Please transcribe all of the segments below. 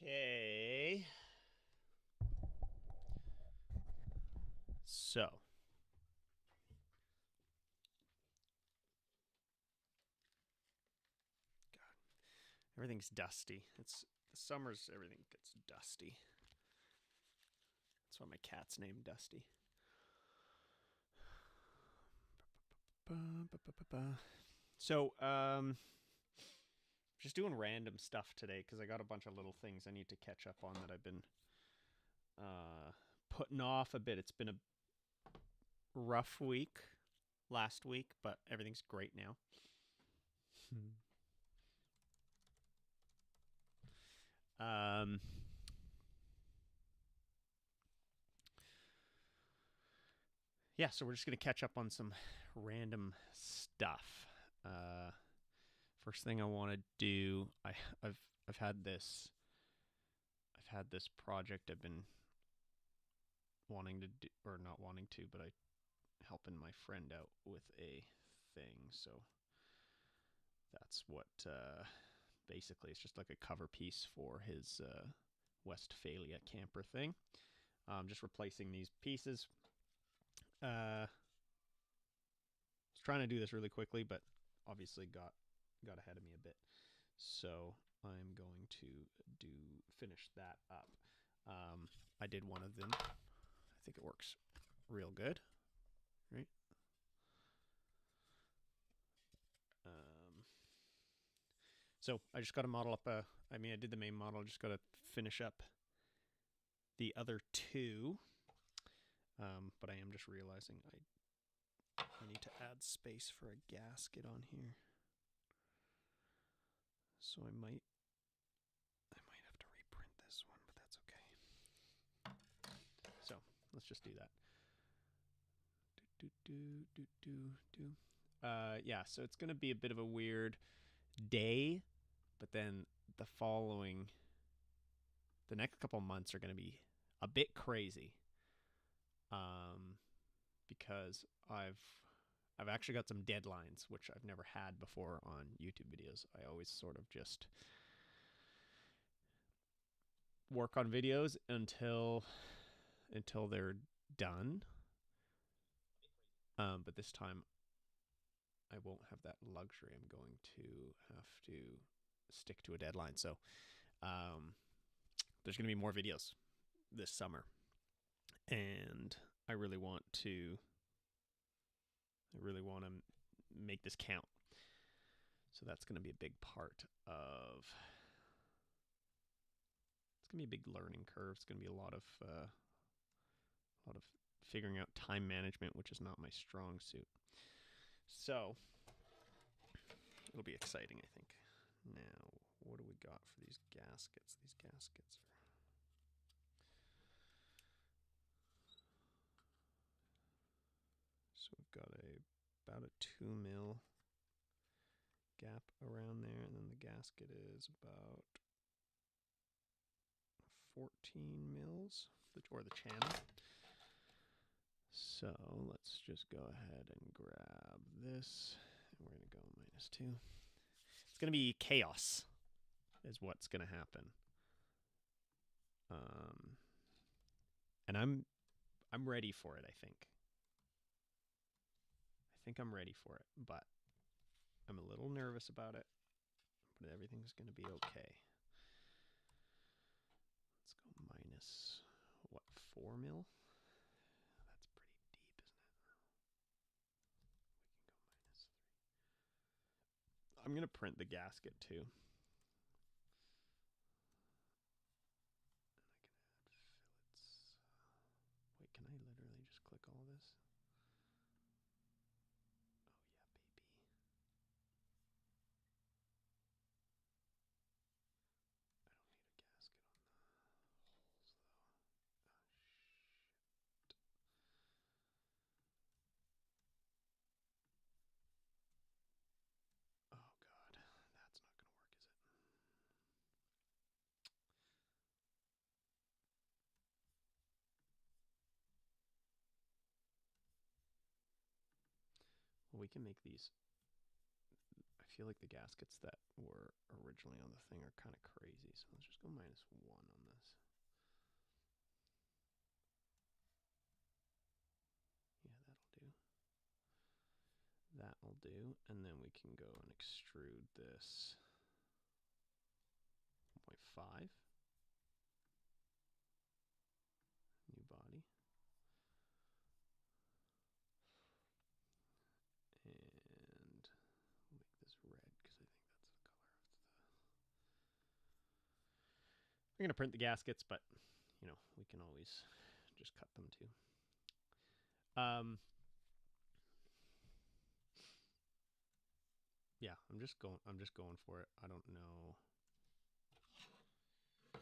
Okay. So, God, everything's dusty. It's the summers, everything gets dusty. That's why my cat's named Dusty. So, just doing random stuff today because I got a bunch of little things I need to catch up on that I've been uh, putting off a bit. It's been a rough week last week, but everything's great now. um, yeah, so we're just gonna catch up on some random stuff. Uh, First thing I want to do, I've had this project I've been wanting to do, or not wanting to, but I helping my friend out with a thing. So that's what basically it's just like a cover piece for his Westphalia camper thing. Just replacing these pieces. I was trying to do this really quickly, but obviously got ahead of me a bit. So I'm going to finish that up. I did one of them. I think it works real good, right? Um, so I just got to model up I did the main model. Just got to finish up the other two. But I am just realizing I need to add space for a gasket on here. So I might have to reprint this one, but that's okay. So let's just do that. Yeah, so it's gonna be a bit of a weird day, but then the next couple months are gonna be a bit crazy. Um, because I've actually got some deadlines, which I've never had before on YouTube videos. I always sort of just work on videos until they're done. But this time I won't have that luxury. I'm going to have to stick to a deadline. So there's going to be more videos this summer, and I really want to make this count. So that's going to be a big part of. It's going to be a big learning curve. It's going to be a lot of figuring out time management, which is not my strong suit. So it'll be exciting, I think. Now, what do we got for these gaskets? These gaskets are. So we've got about a 2 mil gap around there, and then the gasket is about 14 mils, or the channel. So let's just go ahead and grab this, and we're going to go -2. It's going to be chaos, is what's going to happen. And I'm ready for it. I think I'm ready for it, but I'm a little nervous about it. But everything's going to be okay. Let's go minus, 4 mil? That's pretty deep, isn't it? We can go -3. I'm going to print the gasket too. And I can add fillets. Wait, can I literally just click all this? Oh, yeah, baby. I don't need a gasket on the holes, though. Oh, shit. Oh, God. That's not going to work, is it? Well, we can make these. I feel like the gaskets that were originally on the thing are kind of crazy, so let's just go -1 on this. Yeah, that'll do. That'll do, and then we can go and extrude this 1.5. New body. And we'll make this red because I think that's the color of the... We're going to print the gaskets, but, you know, we can always just cut them too. Yeah, I'm just going for it. I don't know. I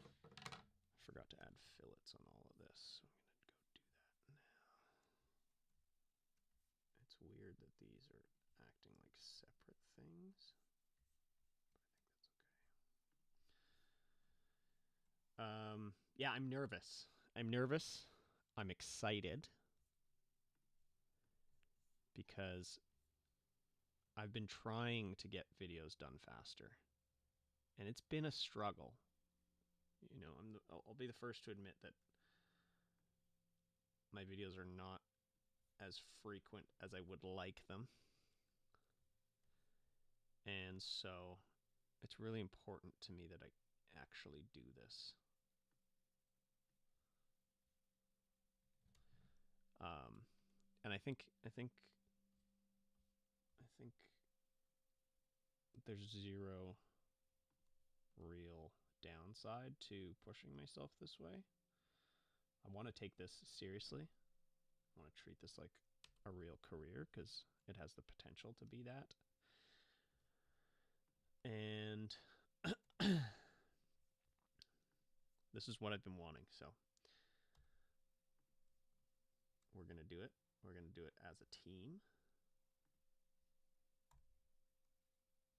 forgot to add fillets on all of this, so I'm going to go do that now. It's weird that these are acting like separate things, but I think that's okay. Yeah, I'm nervous. I'm excited because I've been trying to get videos done faster, and it's been a struggle. You know, I'll be the first to admit that my videos are not as frequent as I would like them. And so it's really important to me that I actually do this. And I think there's zero real downside to pushing myself this way. I want to take this seriously. I want to treat this like a real career because it has the potential to be that. And this is what I've been wanting, so we're going to do it. We're going to do it as a team.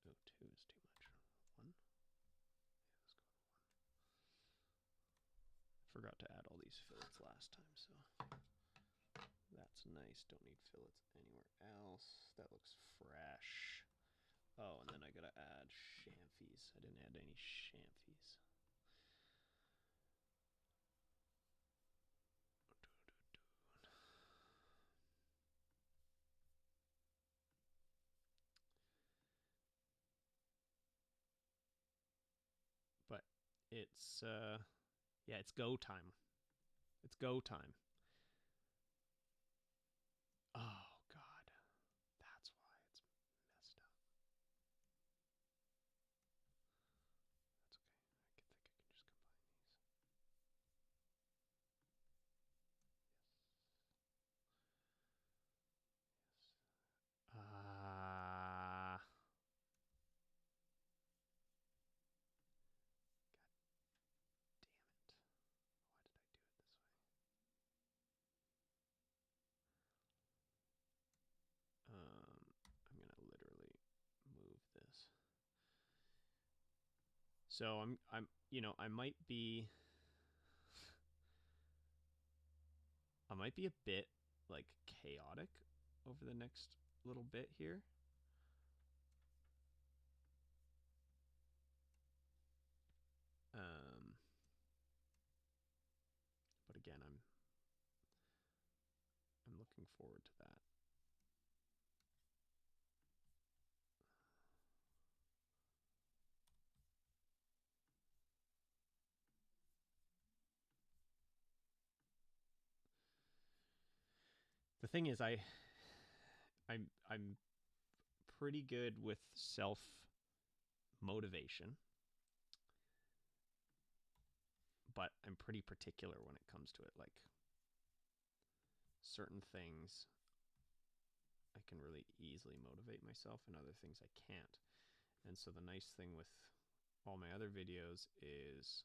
Oh, 2 is too much. 1. Yeah, let's go with 1. Forgot to add all these fillets last time, so that's nice. Don't need fillets anywhere else. That looks fresh. Oh, and then I gotta add champies. I didn't add any champies. But it's yeah, it's go time. It's go time. Oh god. That's why it's messed up. That's okay. I think I can just combine these. Yes. God damn it. Why did I do it this way? I'm gonna literally move this. So I'm you know, I might be a bit like chaotic over the next little bit here. But again, I'm looking forward to that. The thing is, I'm pretty good with self motivation, but I'm pretty particular when it comes to it. Like certain things I can really easily motivate myself, and other things I can't. And so the nice thing with all my other videos is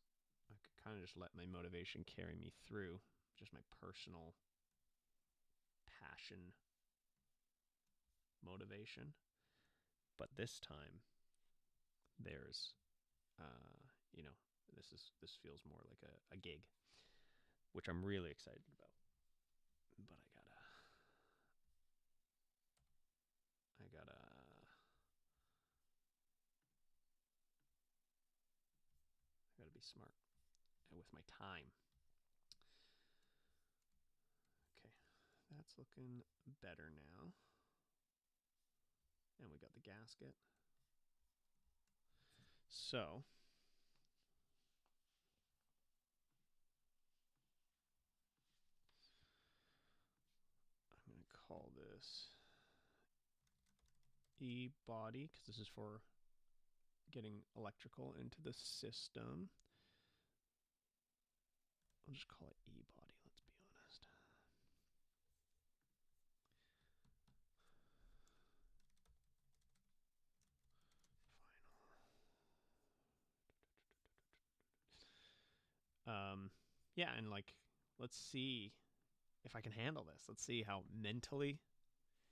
I could kind of just let my motivation carry me through, just my personal passion motivation. But this time there's you know, this feels more like a gig, which I'm really excited about. But I gotta be smart with my time. Okay, that's looking better now. And we got the gasket. So I'm going to call this E-body because this is for getting electrical into the system. I'll just call it E-body, let's be honest. Final. Yeah, and like, let's see if I can handle this. Let's see how mentally,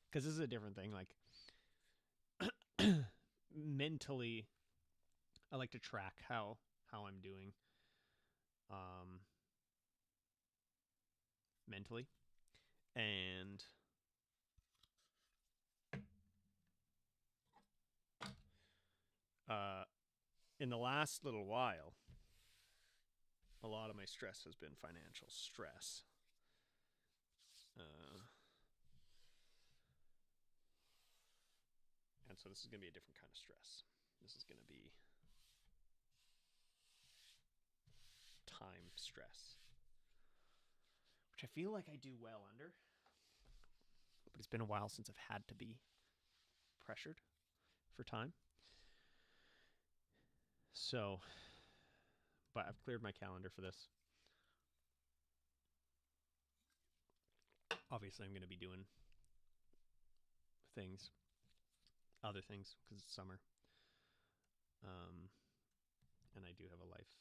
because this is a different thing. Like, mentally, I like to track how I'm doing. Mentally, and in the last little while, a lot of my stress has been financial stress. And so this is going to be a different kind of stress. This is going to be time stress, which I feel like I do well under. But it's been a while since I've had to be pressured for time. So, but I've cleared my calendar for this. Obviously, I'm going to be doing things, other things, because it's summer. And I do have a life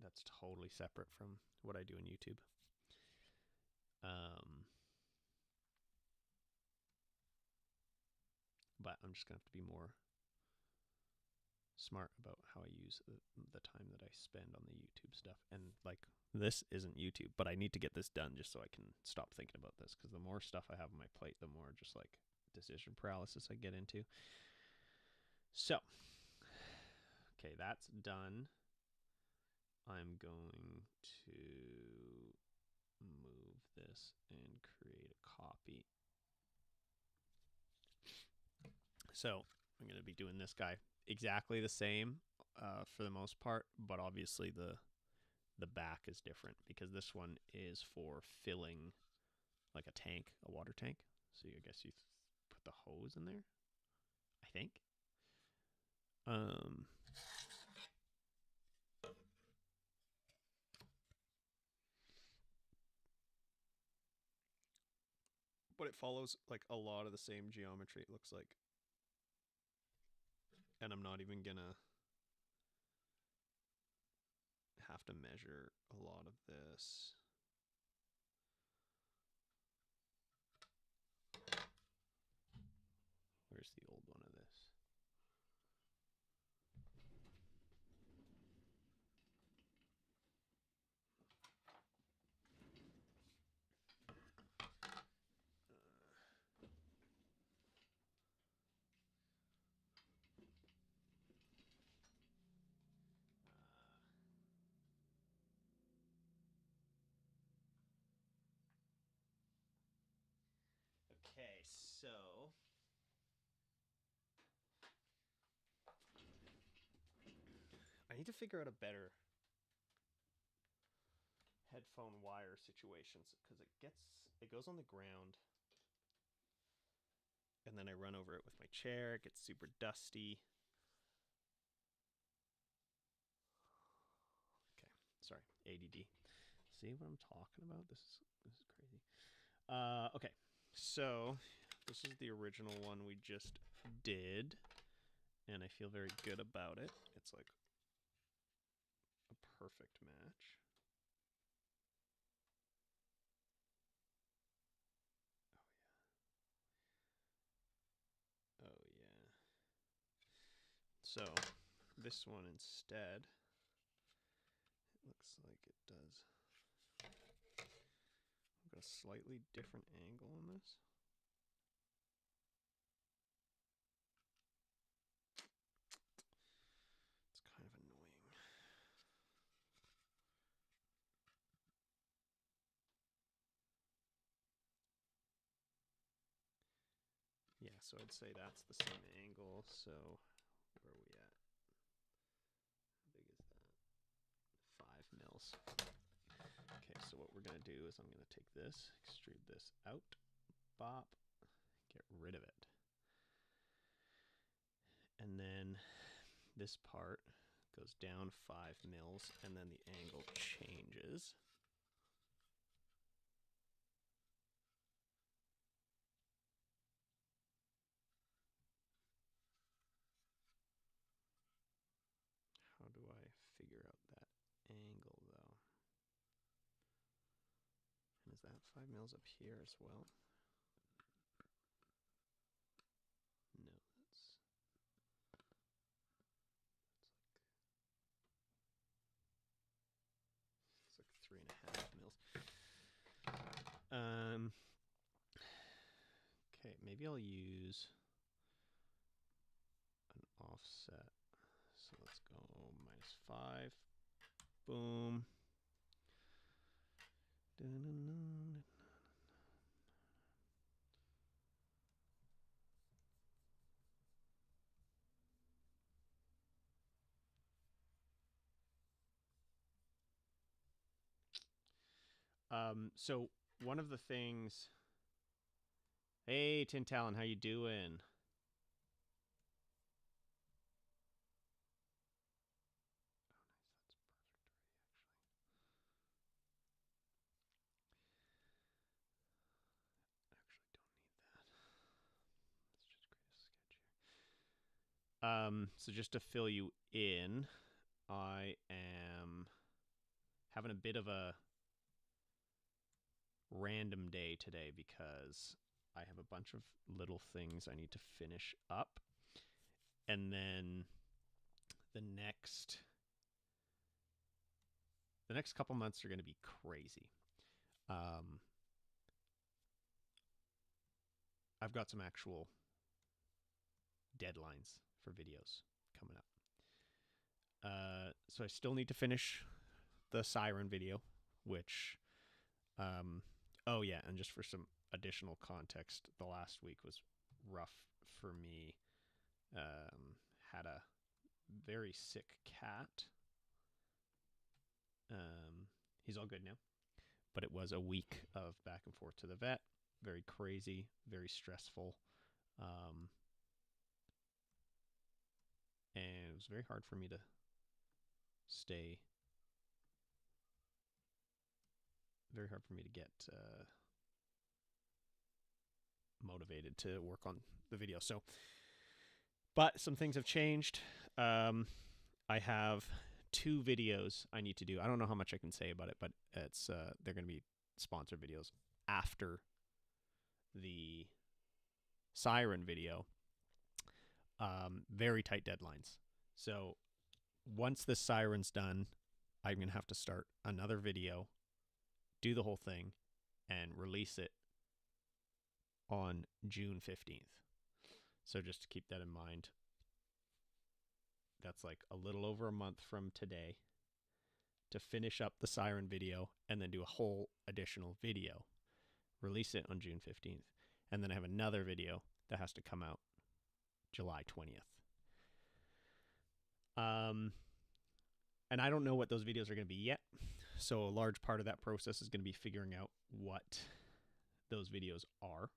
that's totally separate from what I do on YouTube. But I'm just going to have to be more smart about how I use the time that I spend on the YouTube stuff. And like, this isn't YouTube, but I need to get this done just so I can stop thinking about this, because the more stuff I have on my plate, the more just like decision paralysis I get into. So, okay, that's done. I'm going to move this and create a copy. So I'm going to be doing this guy exactly the same for the most part, but obviously the back is different because this one is for filling like a tank, a water tank. So I guess you put the hose in there, I think. But it follows like a lot of the same geometry, it looks like. And I'm not even gonna have to measure a lot of this. Where's the old one of this? Okay, so I need to figure out a better headphone wire situations because it goes on the ground and then I run over it with my chair. It gets super dusty. Okay, sorry, ADD. See what I'm talking about? This is crazy. Okay, so this is the original one we just did, and I feel very good about it. It's like a perfect match. Oh yeah. So this one instead, it looks like it does. I've got a slightly different angle on this. It's kind of annoying. Yeah, so I'd say that's the same angle. So where are we at? How big is that? 5 mils. Okay, so what we're going to do is I'm going to take this, extrude this out, bop, get rid of it. And then this part goes down 5 mils, and then the angle changes. How do I figure out that angle, though? And is that 5 mils up here as well? No, it's like 3.5 mils. Okay, maybe I'll use an offset. So let's go -5. Boom. So one of the things. Hey, Tin Talon, how you doing? So just to fill you in, I am having a bit of a random day today because I have a bunch of little things I need to finish up. And then the next couple months are going to be crazy. I've got some actual deadlines for videos coming up. So I still need to finish the Siren video, which, oh yeah, and just for some additional context, the last week was rough for me. Had a very sick cat. He's all good now, but it was a week of back and forth to the vet. Very crazy, very stressful. And it was very hard for me to stay, very hard for me to get motivated to work on the video. So, but some things have changed. I have 2 videos I need to do. I don't know how much I can say about it, but it's they're going to be sponsored videos after the Siren video. Very tight deadlines. So once the Siren's done, I'm going to have to start another video, do the whole thing, and release it on June 15th. So just to keep that in mind, that's like a little over a month from today to finish up the Siren video and then do a whole additional video, release it on June 15th. And then I have another video that has to come out July 20th. And I don't know what those videos are going to be yet. So a large part of that process is going to be figuring out what those videos are.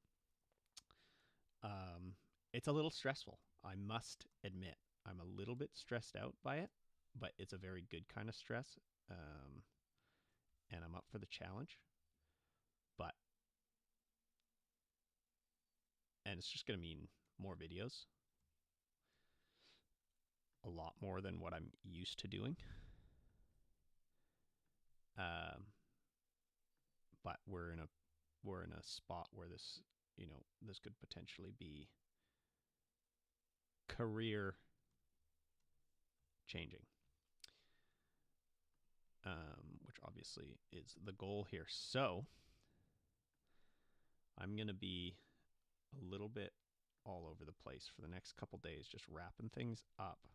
It's a little stressful, I must admit. I'm a little bit stressed out by it, but it's a very good kind of stress. And I'm up for the challenge. And it's just going to mean more videos. A lot more than what I'm used to doing. But we're in a spot where this could potentially be career changing, which obviously is the goal here. So I'm going to be a little bit all over the place for the next couple days, just wrapping things up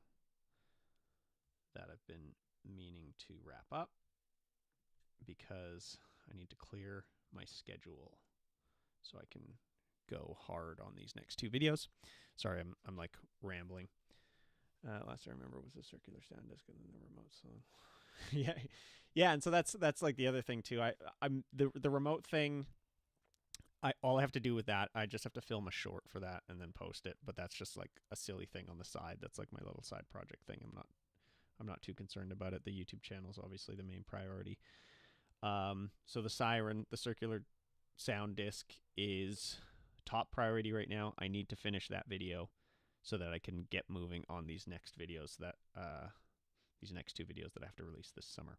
that I've been meaning to wrap up because I need to clear my schedule so I can go hard on these next 2 videos. Sorry, I'm like rambling. Last I remember was the circular sound disc and then the remote. So yeah, and so that's like the other thing too. I'm the remote thing. All I have to do with that, I just have to film a short for that and then post it. But that's just like a silly thing on the side. That's like my little side project thing. I'm not too concerned about it. The YouTube channel is obviously the main priority. So the siren, the circular sound disc, is top priority right now. I need to finish that video so that I can get moving on these next videos that these next 2 videos that I have to release this summer.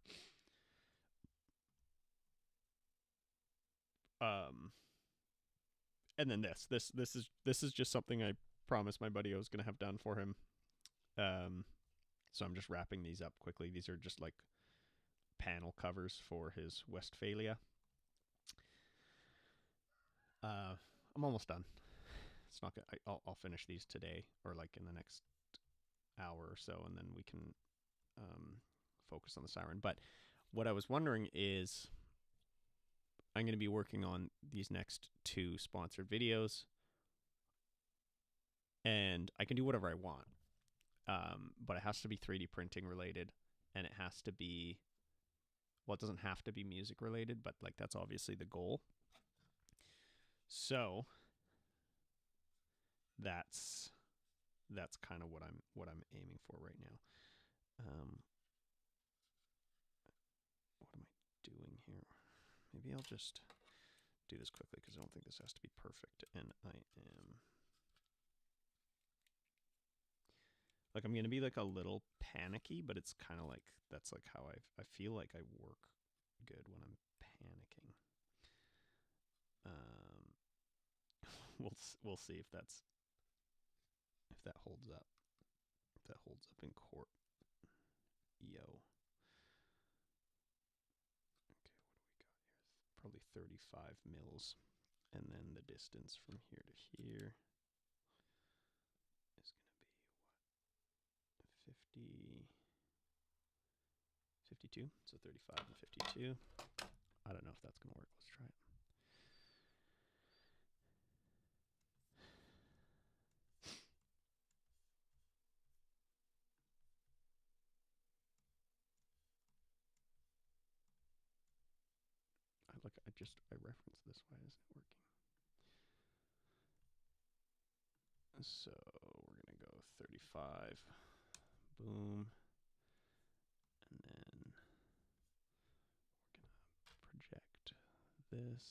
And then this is just something I promised my buddy I was gonna have done for him. So I'm just wrapping these up quickly. These are just like panel covers for his Westphalia. I'm almost done. It's not. I'll finish these today or like in the next hour or so, and then we can focus on the siren. But what I was wondering is, I'm going to be working on these next 2 sponsored videos, and I can do whatever I want. But it has to be 3D printing related, and it has to be, well, it doesn't have to be music related, but like that's obviously the goal. So that's kind of what I'm aiming for right now. What am I doing here? Maybe I'll just do this quickly because I don't think this has to be perfect, and I am like, I'm gonna be like a little panicky, but it's kind of like that's like how I feel like I work good when I'm panicking. We'll see if that holds up. If that holds up in court. Yo. Okay, what do we got here? Probably 35 mils. And then the distance from here to here is going to be what? 52. So 35 and 52. I don't know if that's going to work. Let's try it. I referenced this. Why isn't it working? So we're going to go 35. Boom. And then we're going to project this.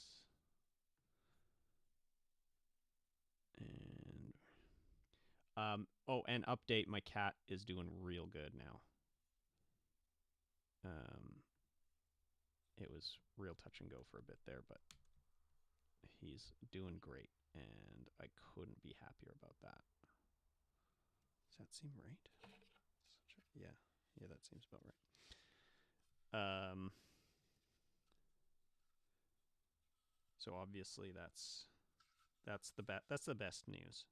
And oh, and update, my cat is doing real good now. It was real touch and go for a bit there, but he's doing great, and I couldn't be happier about that. Does that seem right? Yeah, that seems about right. So obviously that's the best news.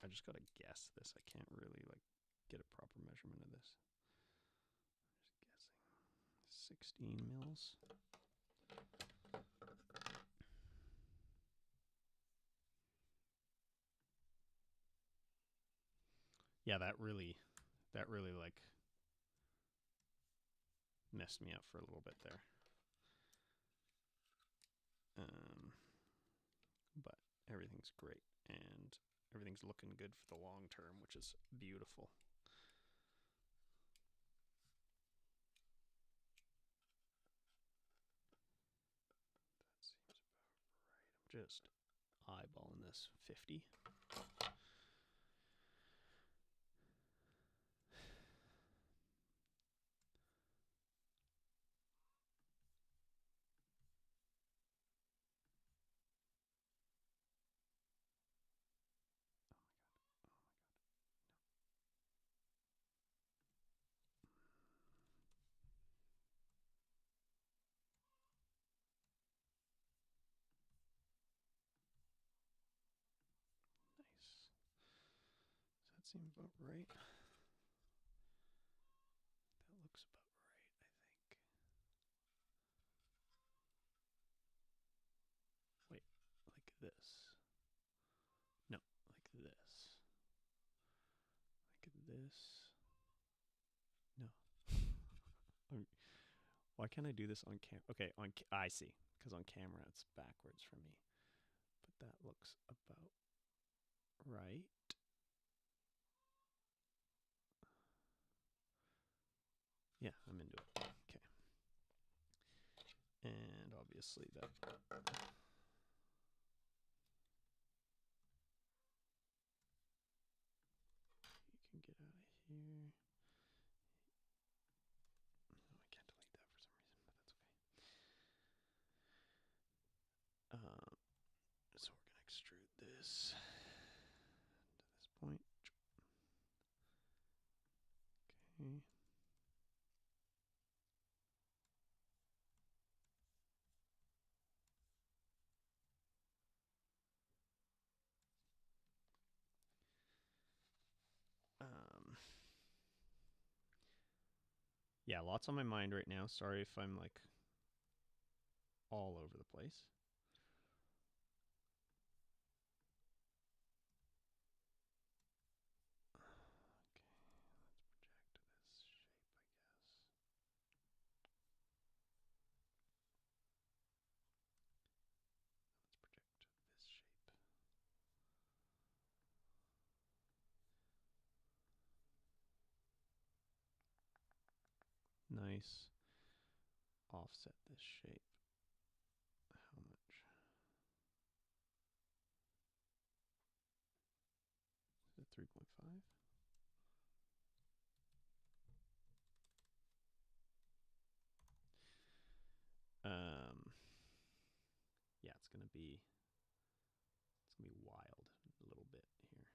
I just gotta guess this. I can't really like get a proper measurement of this. Just guessing. 16 mils. Yeah, that really like messed me up for a little bit there. But everything's great, and everything's looking good for the long term, which is beautiful. That seems about right. I'm just eyeballing this. 50. Does that seem about right? That looks about right, I think. this. No, like this. Like this. No. Why can't I do this on cam? Okay, I see. Because on camera it's backwards for me. But that looks about right. Yeah, I'm into it. Okay. And obviously that. You can get out of here. No, I can't delete that for some reason, but that's okay. So we're gonna extrude this to this point. Okay. Yeah, lots on my mind right now. Sorry if I'm like all over the place. Okay, let's project this shape, I guess. Let's project this shape. Nice. Offset this shape. How much? Is it 3.5? Yeah, it's gonna be wild a little bit here.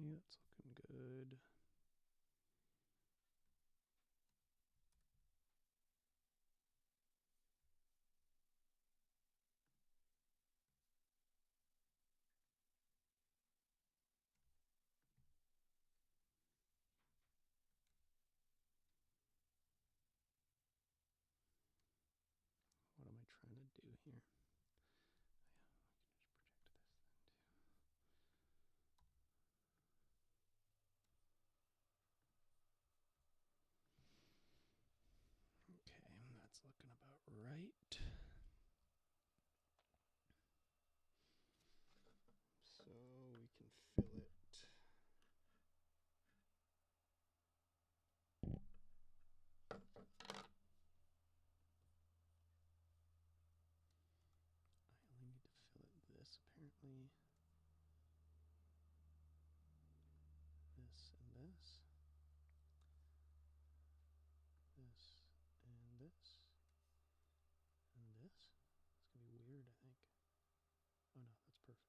Okay, that's looking good. What am I trying to do here? Okay, that's looking about right. So we can fill it. I only need to fill it this apparently. This and this. This and this. And this. It's gonna be weird, I think. Oh no, that's perfect.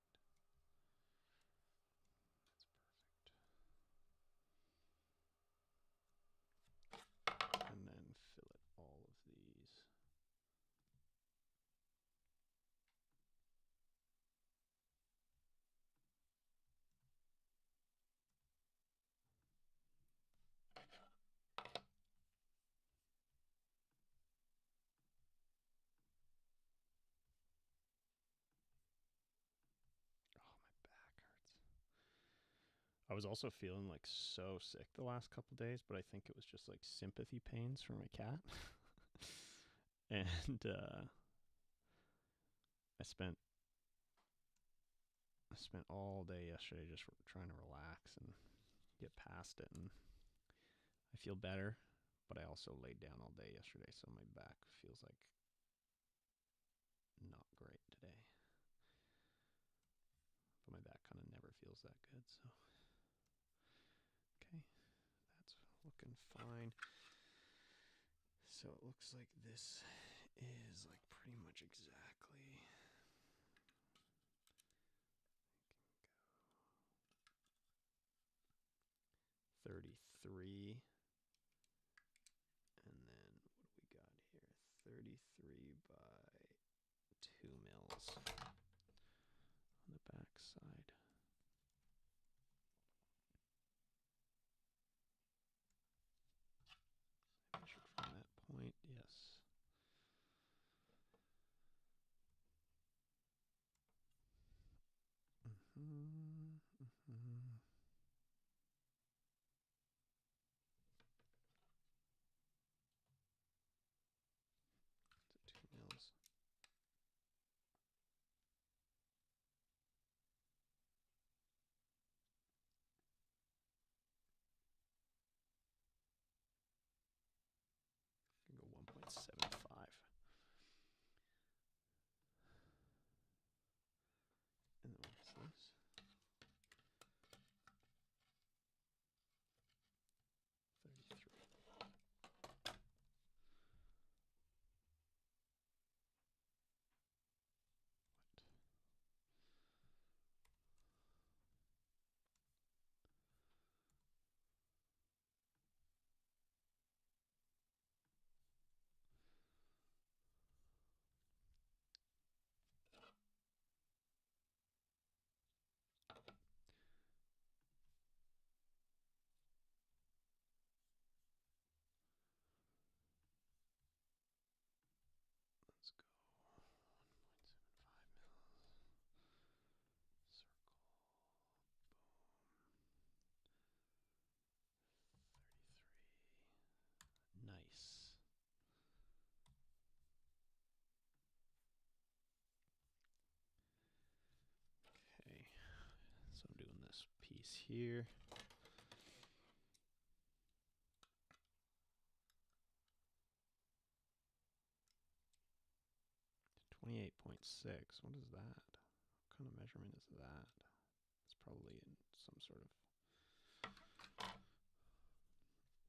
That's perfect. And then fill it all of these. I was also feeling like so sick the last couple days, but I think it was just like sympathy pains for my cat. And I spent all day yesterday just trying to relax and get past it, and I feel better, but I also laid down all day yesterday, so my back feels like not great today. But my back kind of never feels that good, so okay, that's looking fine. So it looks like this is like pretty much exactly 33, and then what do we got here? 33 by 2 mils on the back side. Measured from that point, yes. So 2 mils. Can go 1.75. And then what's this? 33. What? Let's go 1.75 mils. Circle. Boom. 33. Nice. Okay. So I'm doing this piece here. 28.6. What is that? What kind of measurement is that? It's probably in some sort of.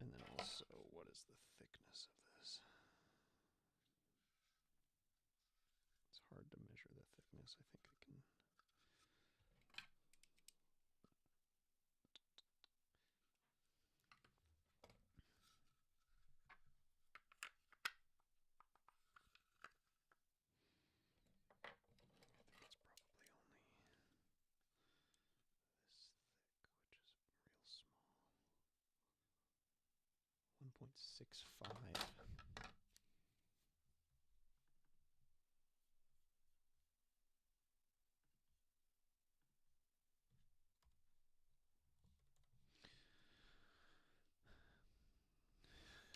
And then also, what is the thickness of this? It's hard to measure the thickness. I think I can. I think it's probably only this thick, which is real small. 1.65.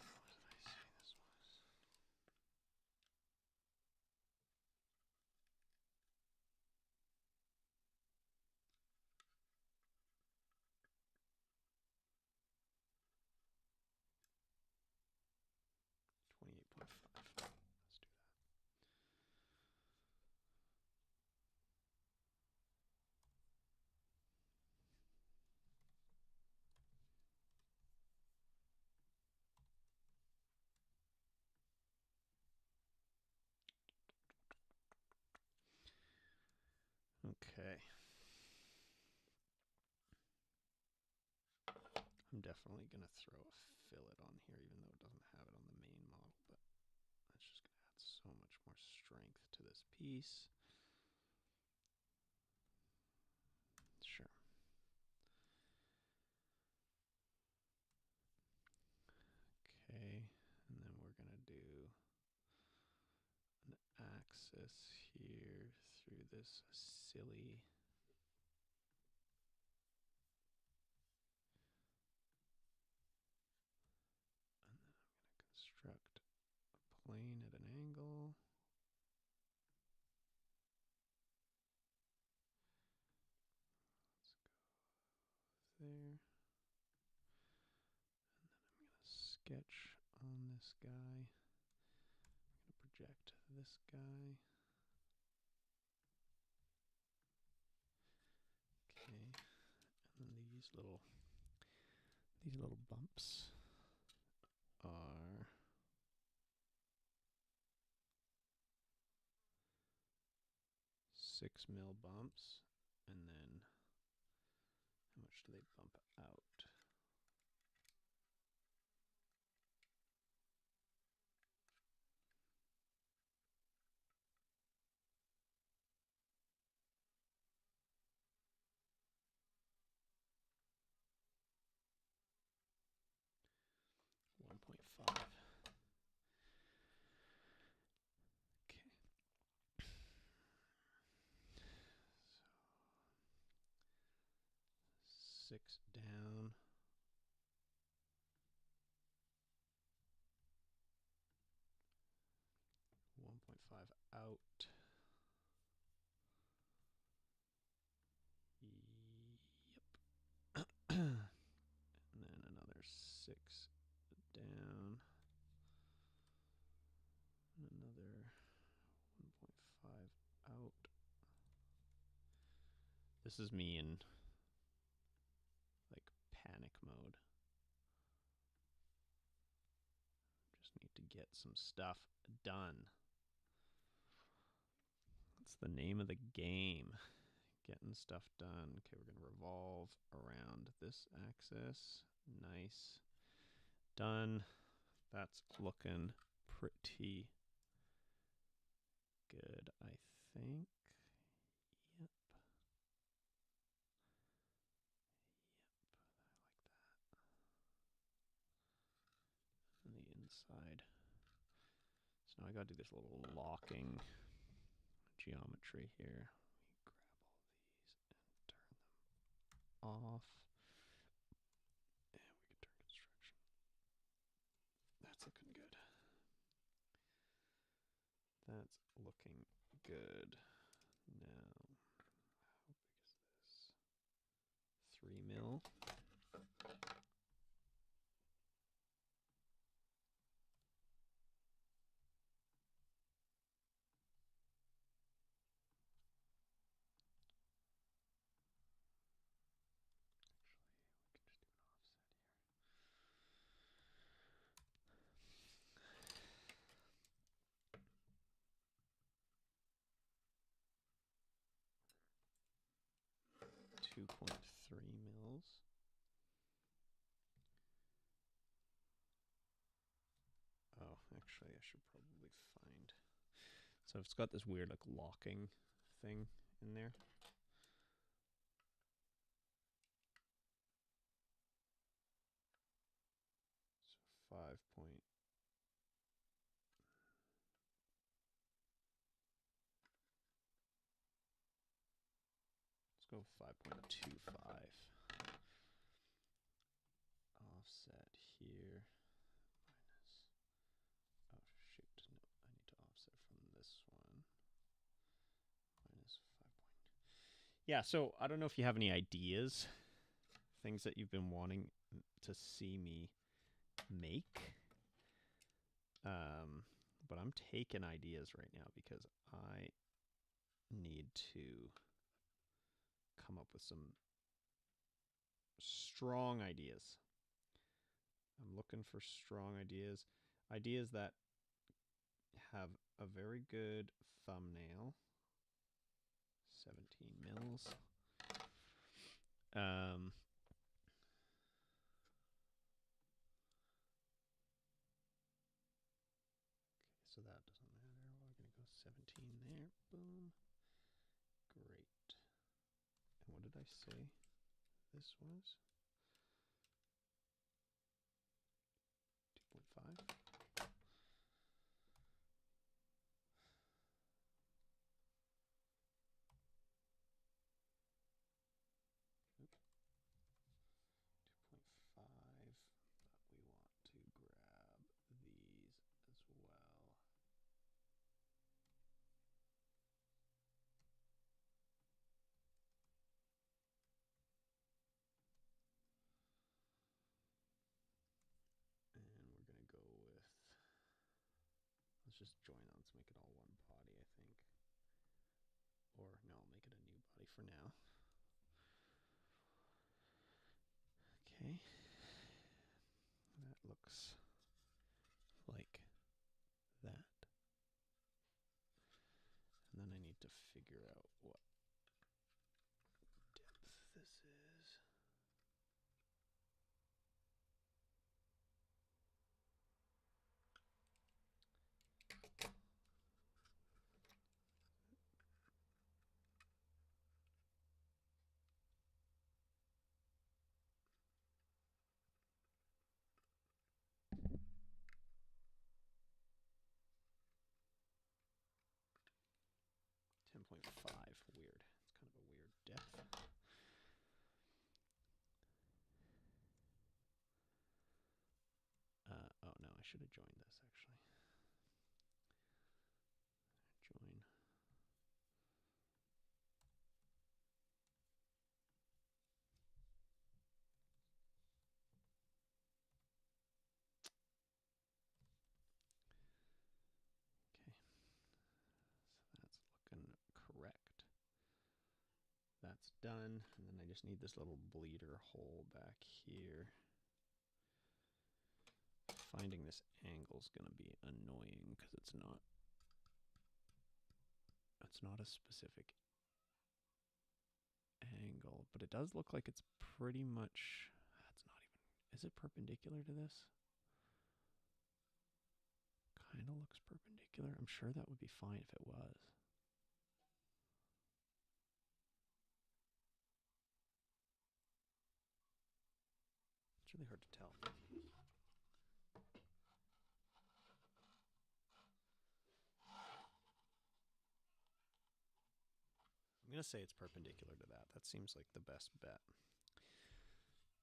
What did I say this was? 28.5. Let's do that. Okay. I'm definitely going to throw a fillet on here, even though it doesn't have it on the main model, but that's just going to add so much more strength to this piece. Sure. Okay, and then we're going to do an axis here through this silly there. And then I'm going to sketch on this guy. I'm going to project this guy. Okay, and then these little bumps are 6 mil bumps, and then how much do they bump out? 1.5. Okay. So 6 down. 1.5 out. Yep. And then another 6 down. Another 1.5 out. This is me in like panic mode. Just need to get some stuff done. That's the name of the game. Getting stuff done. Okay, we're going to revolve around this axis. Nice. Done. That's looking pretty good, I think. Yep. Yep, I like that. And the inside. So now I gotta do this little locking geometry here. We grab all these and turn them off. And we can turn construction. That's looking good. That's looking good. Now, how big is this? 3 mil. Actually, we can just do an offset here. 2.3 mils. Oh, actually, I should probably find. So it's got this weird like locking thing in there. So 5 point. Let's go 5.25. Offset here. Minus. Oh shoot! No, I need to offset from this one. Minus 5 point. Yeah. So I don't know if you have any ideas, things that you've been wanting to see me make. But I'm taking ideas right now because I need to come up with some strong ideas. I'm looking for strong ideas. Ideas that have a very good thumbnail. 17 mils. So that doesn't matter. We're going to go 17 there. Boom. Great. And what did I say this was? 2.5. Oop. 2.5. But we want to grab these as well. just join that. Let's make it all one body, I think. Or no, I'll make it a new body for now. Okay. That looks like that. And then I need to figure out what depth this is. Weird. It's kind of a weird depth. Oh no, I should have joined this actually. Join. Okay. So that's looking correct. That's done. And then I just need this little bleeder hole back here. Finding this angle is going to be annoying because it's not a specific angle, but it does look like it's pretty much, that's not even, is it perpendicular to this? Kind of looks perpendicular. I'm sure that would be fine if it was. It's really hard to tell. I'm going to say it's perpendicular to that. That seems like the best bet.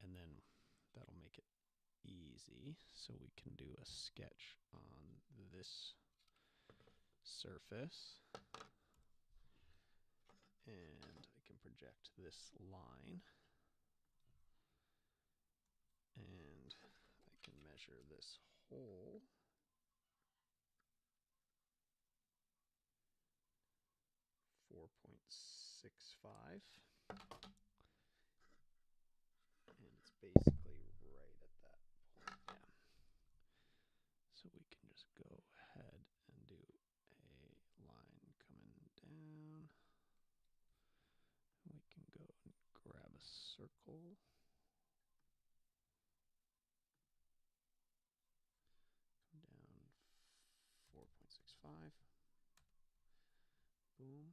And then that'll make it easy. So we can do a sketch on this surface. And I can project this line. And I can measure this hole. 4.65. And it's basically right at that point. Yeah. So we can just go ahead and do a line coming down. We can go and grab a circle. Come down 4.65. Boom.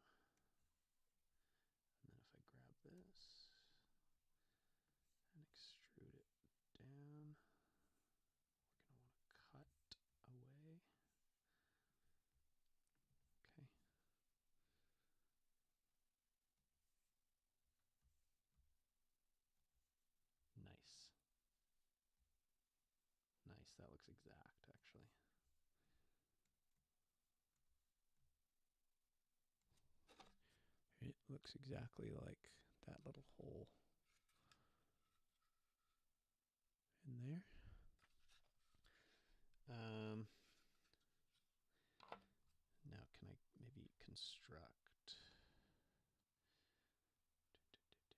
And then if I grab this and extrude it down, we're going to want to cut away. Okay. Nice. Nice, that looks exact actually. It looks exactly like that little hole in there. Now can I maybe construct, what do I do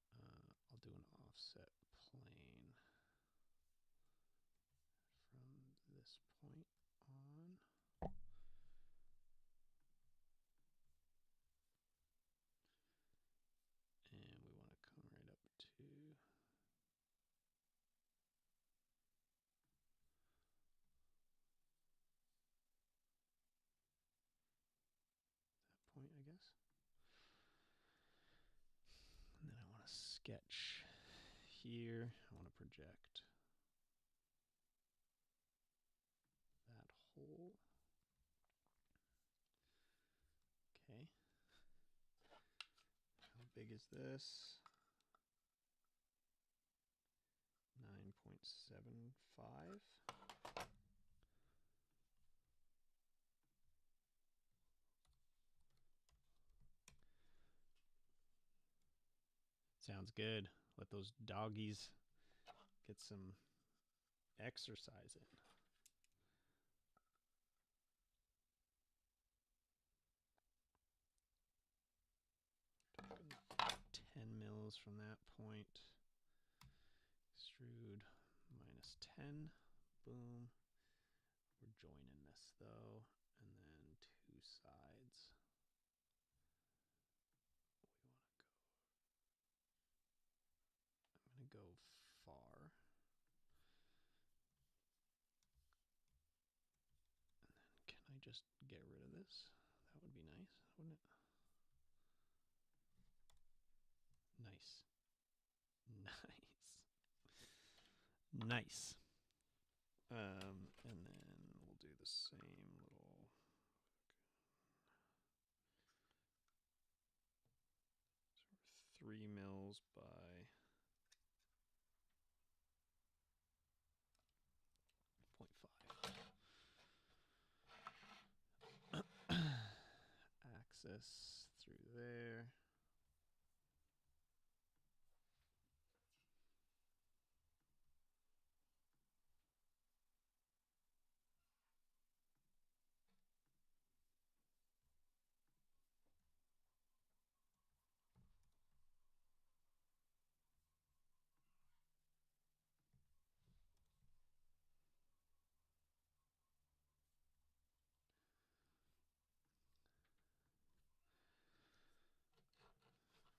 here? I'll do an offset plane from this point on. And we want to come right up to that point, I guess. And then I want to sketch here. I want to project that hole. Okay. How big is this? 9.75. Sounds good. Let those doggies get some exercise in. Talking 10 mils from that point. Extrude -10. Boom. We're joining this though, and then 2 sides. I'm gonna go far. And then can I just get rid of this? That would be nice, wouldn't it? Nice. Nice. Nice. And then we'll do the same little 3 mils by 0.5. Axis through there.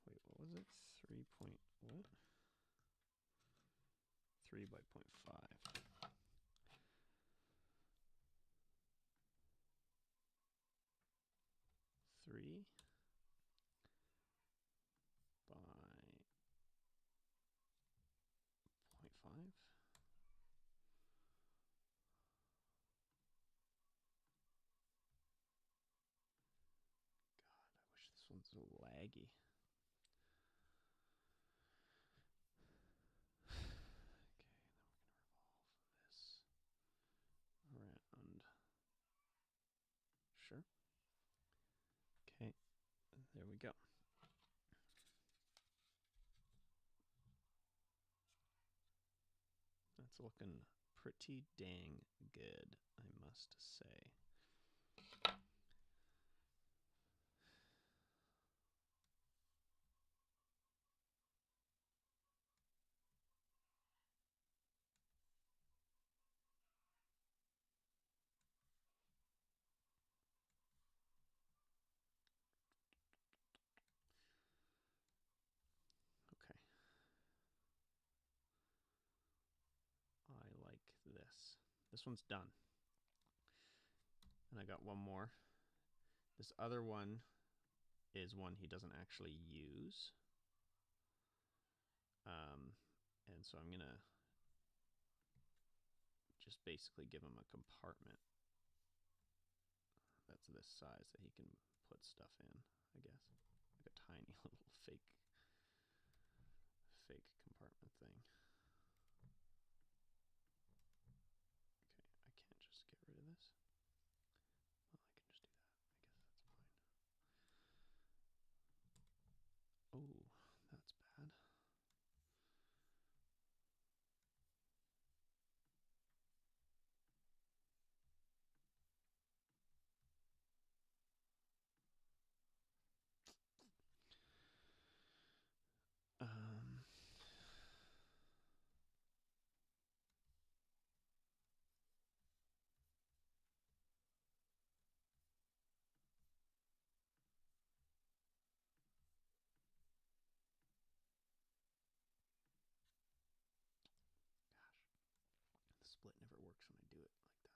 Wait, what was it? 3 point what? 3 by 0.5. 3 by 0.5. God, I wish this one's so laggy. Around. Sure. Okay, there we go. That's looking pretty dang good, I must say. Okay. I like this. This one's done. And I got one more. This other one is one he doesn't actually use. And so I'm going to just basically give him a compartment that's this size that he can put stuff in, I guess. Like a tiny little fake compartment thing. Okay, I can't just get rid of this. Well, I can just do that. I guess that's fine. Oh, that's bad. The split never works when I do it like that.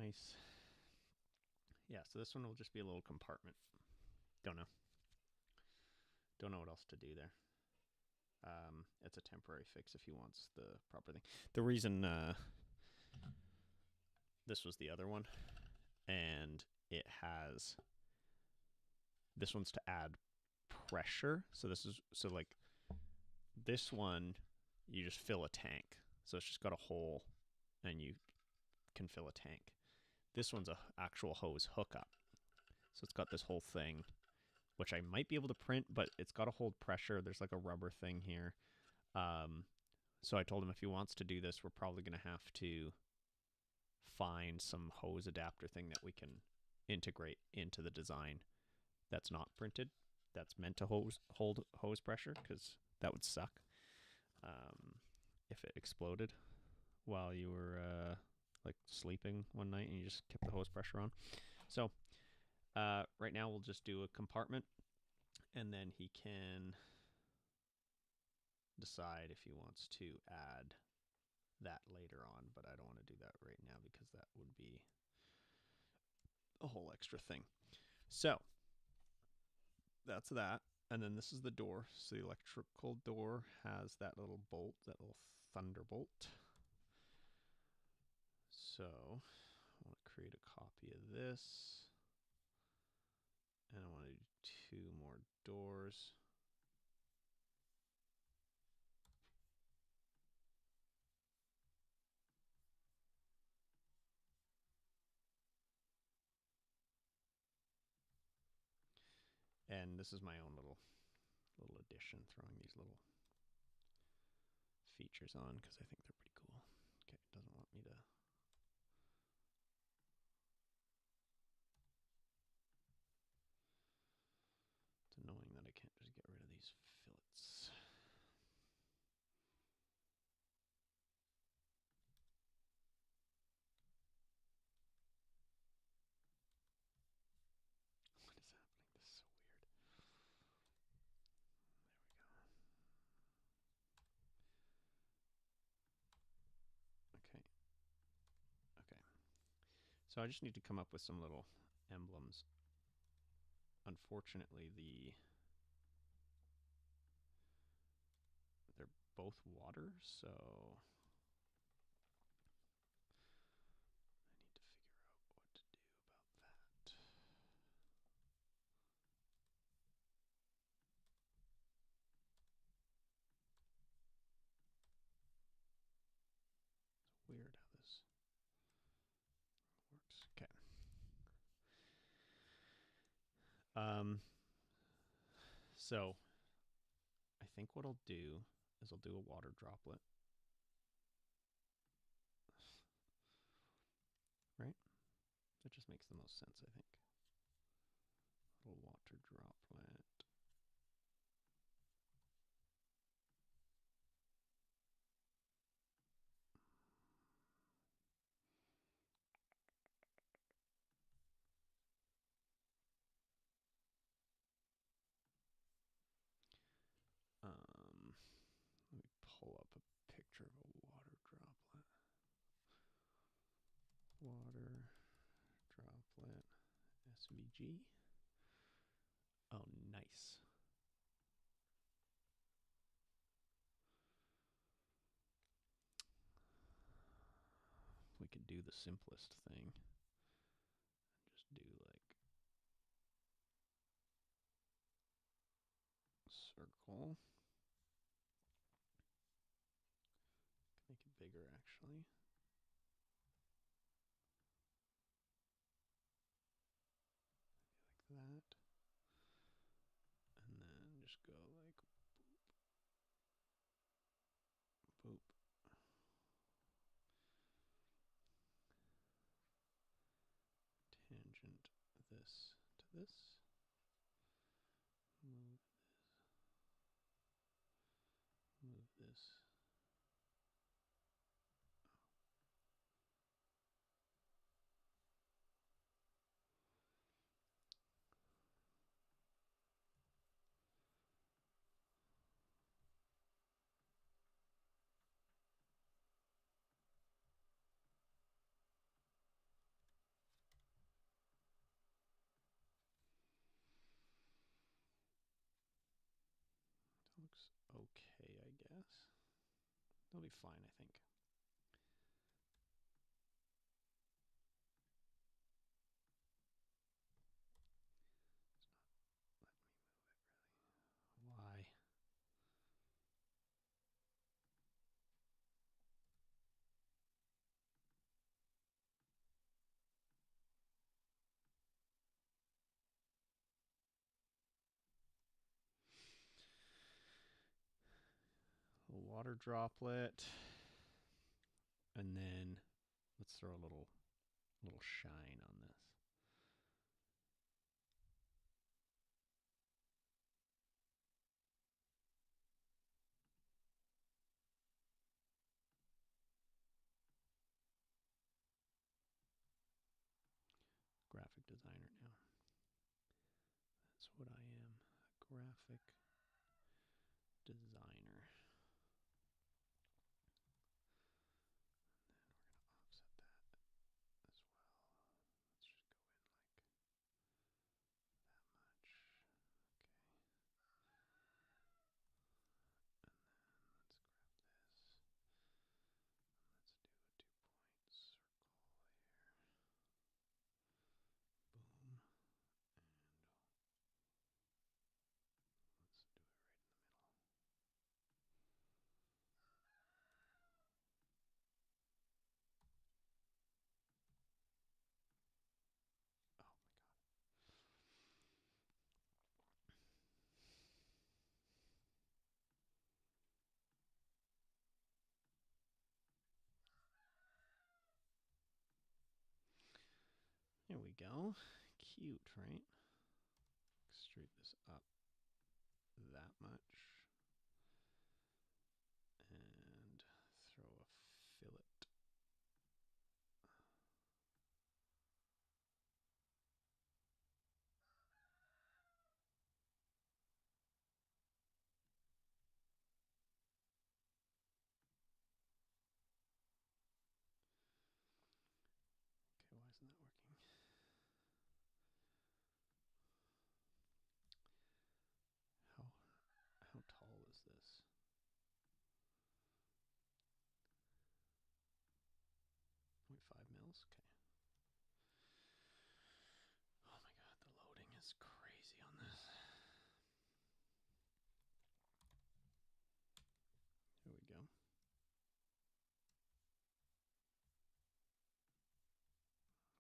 Nice. Yeah, so this one will just be a little compartment. Don't know. Don't know what else to do there. It's a temporary fix if he wants the proper thing. The reason this was the other one, and it has this one's to add pressure. So this is like this one, you just fill a tank. So it's just got a hole, and you can fill a tank. This one's a actual hose hookup. So it's got this whole thing, which I might be able to print, but it's got to hold pressure. There's like a rubber thing here. So I told him if he wants to do this, we're probably going to have to find some hose adapter thing that we can integrate into the design that's not printed, that's meant to hold hose pressure, because that would suck if it exploded while you were like sleeping one night and you just kept the hose pressure on. So right now we'll just do a compartment, and then he can decide if he wants to add that later on, but I don't want to do that right now because that would be a whole extra thing. So that's that. And then this is the door. So the electrical door has that little bolt, that little thunderbolt. So I want to create a copy of this. And I want to do 2 more doors. And this is my own little addition, throwing these little features on because I think they're pretty cool. Okay, it doesn't want me to. It's annoying that I can't just get rid of these fillets. What is happening? This is so weird. There we go. Okay. Okay. So I just need to come up with some little emblems. Unfortunately, they're both water, so I need to figure out what to do about that. It's weird how this works. Okay. So I think what I'll do is I'll do a water droplet. Right? That just makes the most sense, I think. Little water droplet. Let me pull up a picture of a water droplet. Water droplet SVG. Oh, nice. We could do the simplest thing. Just do like circle. Make it bigger actually. Like that. And then just go like boop. Tangent this to this. Move this. guess. They'll be fine, I think. Why? A water droplet. And then let's throw a little shine on this. Graphic designer now. That's what I am. A graphic designer. There we go. Cute, right? Straight this up that much. And throw a fillet. Okay, why isn't that working? How tall is this? 0.5 mils? Okay. Oh my god, the loading is crazy on this. Here we go.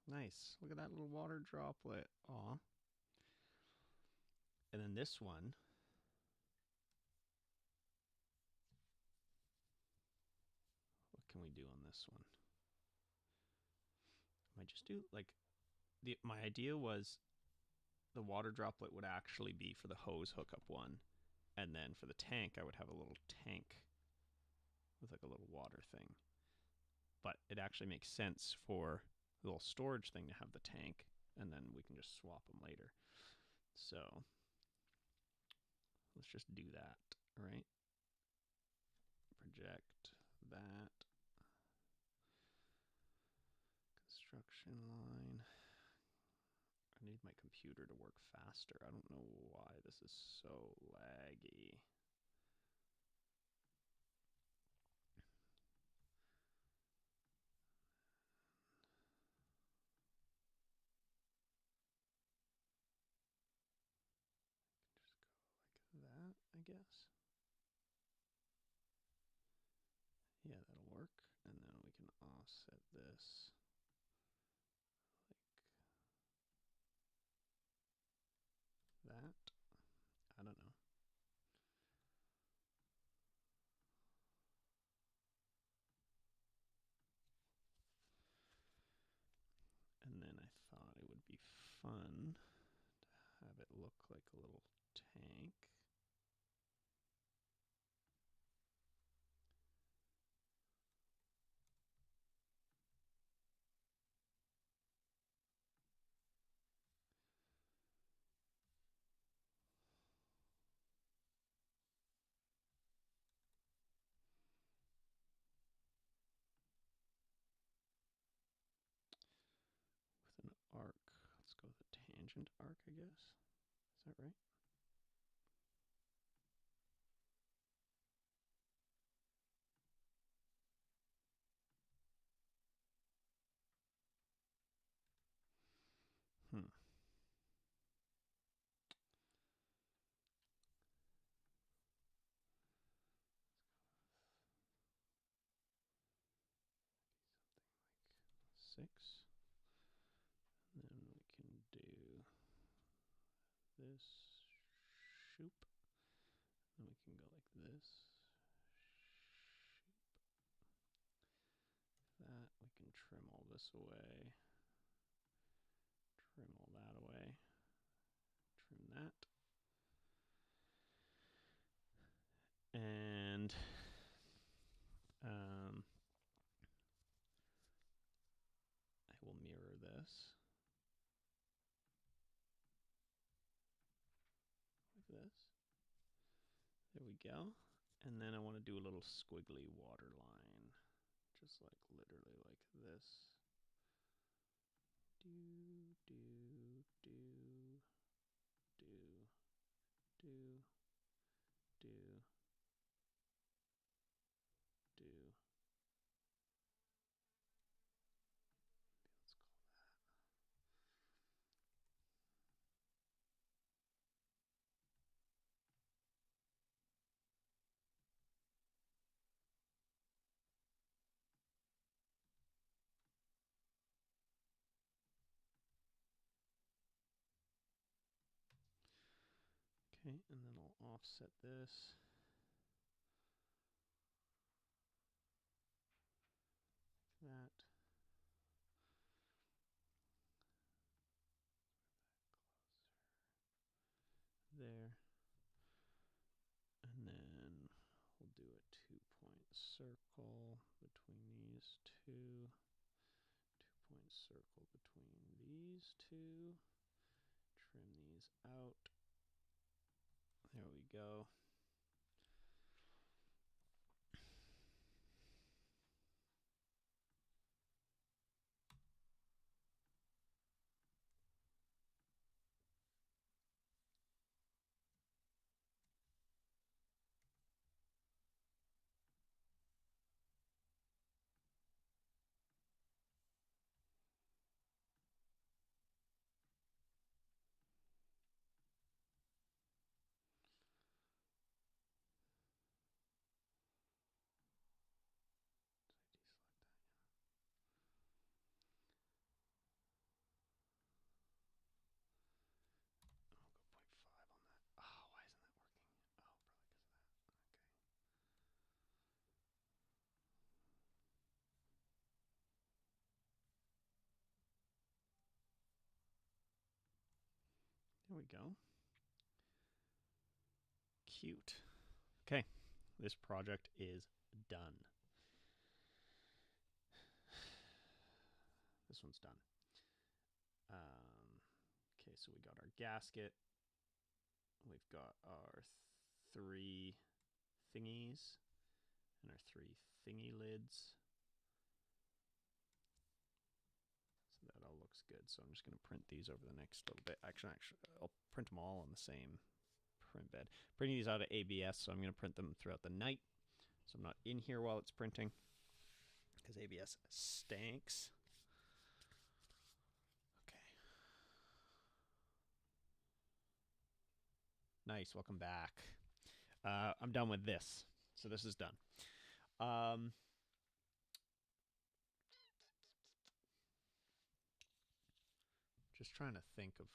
Nice. Look at that little water droplet. Aw. And then this one. What can we do on this one? I might just do like my idea was the water droplet would actually be for the hose hookup one, and then for the tank I would have a little tank with like a little water thing. But it actually makes sense for the little storage thing to have the tank, and then we can just swap them later. So let's just do that, right? Project that. Construction line. I need my computer to work faster. I don't know why this is so laggy. Just go like that, I guess. Yeah, that'll work. And then we can offset this like that. I don't know. And then I thought it would be fun to have it look like a little tank. With an arc. Let's go with a tangent arc, I guess. Is that right? 6. Then we can do this, shoop. Then we can go like this, shoop. That, we can trim all this away, trim all that away, trim that. And I will mirror this like this. There we go. And then I want to do a little squiggly water line, just like literally like this. Do, do, do, do, do, do, do. Let's call that. Okay, and then I'll offset this. That. There. And then we'll do a 2-point circle between these two. 2-point circle between these two. Trim these out. There we go. I'll go 0.5 on that. Oh, why isn't that working? Oh, probably because of that. Okay. There we go. Cute. Okay, this project is done. This one's done. Okay, so we got our gasket. We've got our 3 thingies and our 3 thingy lids. So that all looks good. So I'm just going to print these over the next little bit. Actually, I'll print them all on the same print bed. Printing these out of ABS, so I'm going to print them throughout the night. So I'm not in here while it's printing because ABS stinks. Okay. Nice. Welcome back. I'm done with this. So this is done. Just trying to think of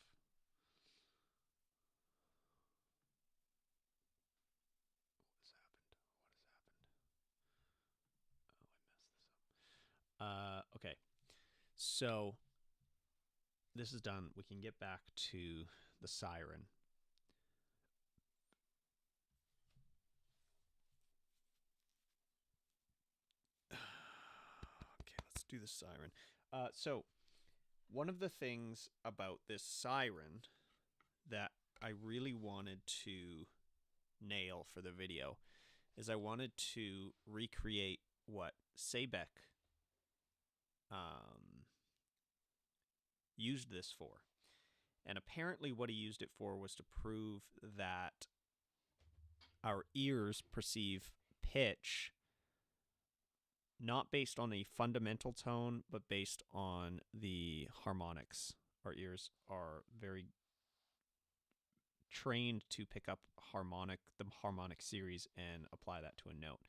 what has happened. Oh, I messed this up. Okay. So this is done. We can get back to the siren. Okay, let's do the siren. So one of the things about this siren that I really wanted to nail for the video is I wanted to recreate what Sebek used this for. And apparently what he used it for was to prove that our ears perceive pitch not based on a fundamental tone, but based on the harmonics. Our ears are very trained to pick up the harmonic series and apply that to a note.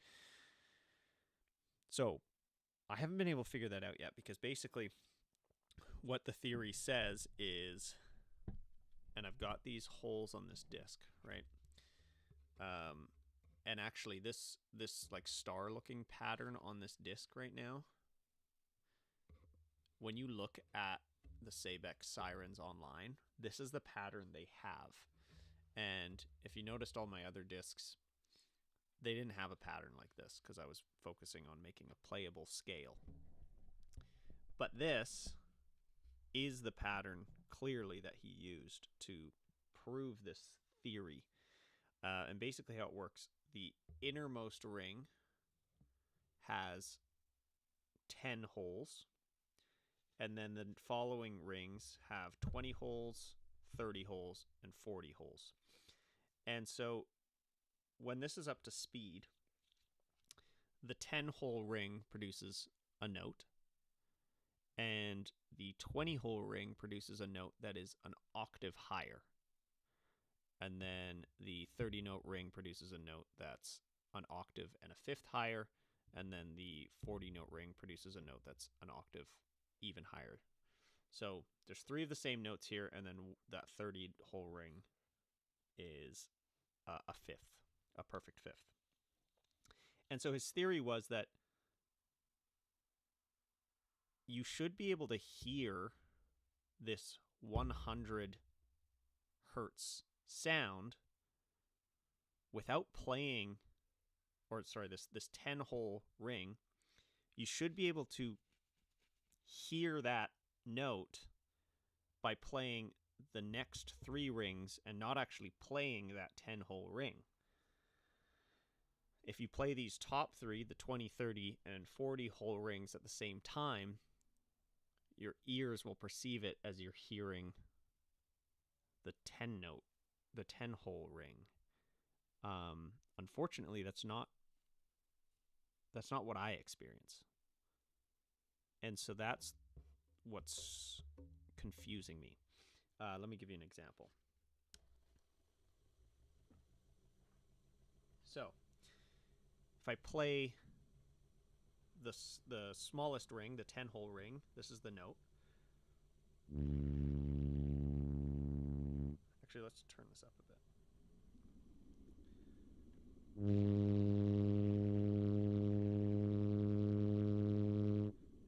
So I haven't been able to figure that out yet, because basically what the theory says is, and I've got these holes on this disc, right? And actually this like star looking pattern on this disc right now, when you look at the Sabex sirens online, this is the pattern they have. And if you noticed all my other discs, they didn't have a pattern like this because I was focusing on making a playable scale. But this is the pattern clearly that he used to prove this theory. And basically how it works, the innermost ring has 10 holes, and then the following rings have 20 holes, 30 holes, and 40 holes. And so when this is up to speed, the 10-hole ring produces a note, and the 20-hole ring produces a note that is an octave higher. And then the 30-note ring produces a note that's an octave and a fifth higher, and then the 40-note ring produces a note that's an octave even higher. So there's 3 of the same notes here, and then that 30-hole ring is a fifth, a perfect fifth. And so his theory was that you should be able to hear this 100 hertz sound without playing, or sorry, this 10-hole ring. You should be able to hear that note by playing the next 3 rings and not actually playing that 10-hole ring. If you play these top 3, the 20, 30, and 40-hole rings at the same time, your ears will perceive it as you're hearing the 10-note, the 10-hole ring. Unfortunately, that's not what I experience. And so that's what's confusing me. Let me give you an example. So, if I play the smallest ring, the 10-hole ring, this is the note. Actually, let's turn this up a bit.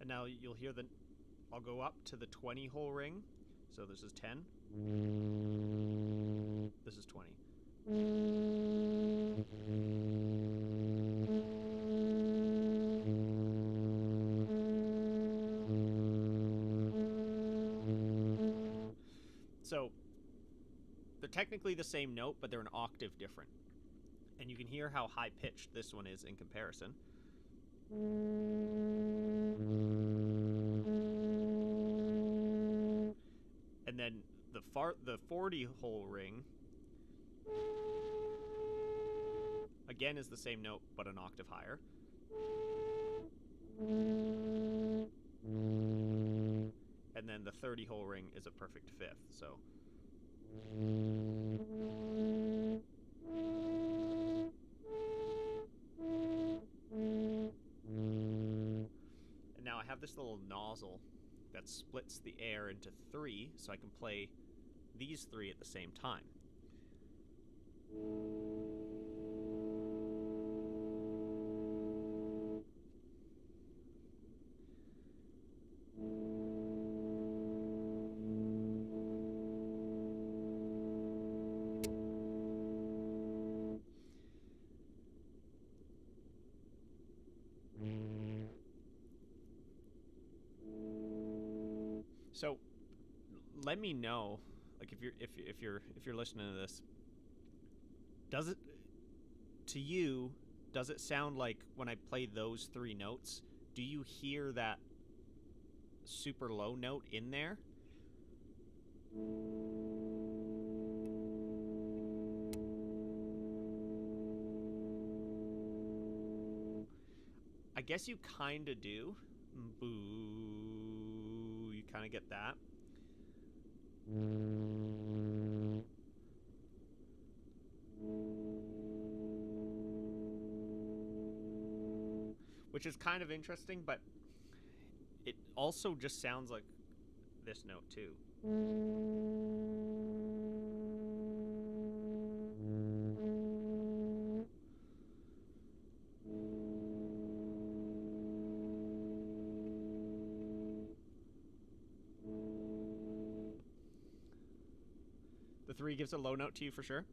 And now you'll hear I'll go up to the 20-hole ring. So this is 10. This is 20. So they're technically the same note, but they're an octave different. And you can hear how high-pitched this one is in comparison. And then the 40-hole ring, again, is the same note, but an octave higher. And then the 30-hole ring is a perfect fifth, so. And now I have this little nozzle that splits the air into 3, so I can play these 3 at the same time. So let me know, like, if you're listening to this, does it sound like when I play those 3 notes, do you hear that super low note in there? I guess you kind of do. Boo. You kind of get that. Which is kind of interesting, but it also just sounds like this note too. The 3 gives a low note to you for sure.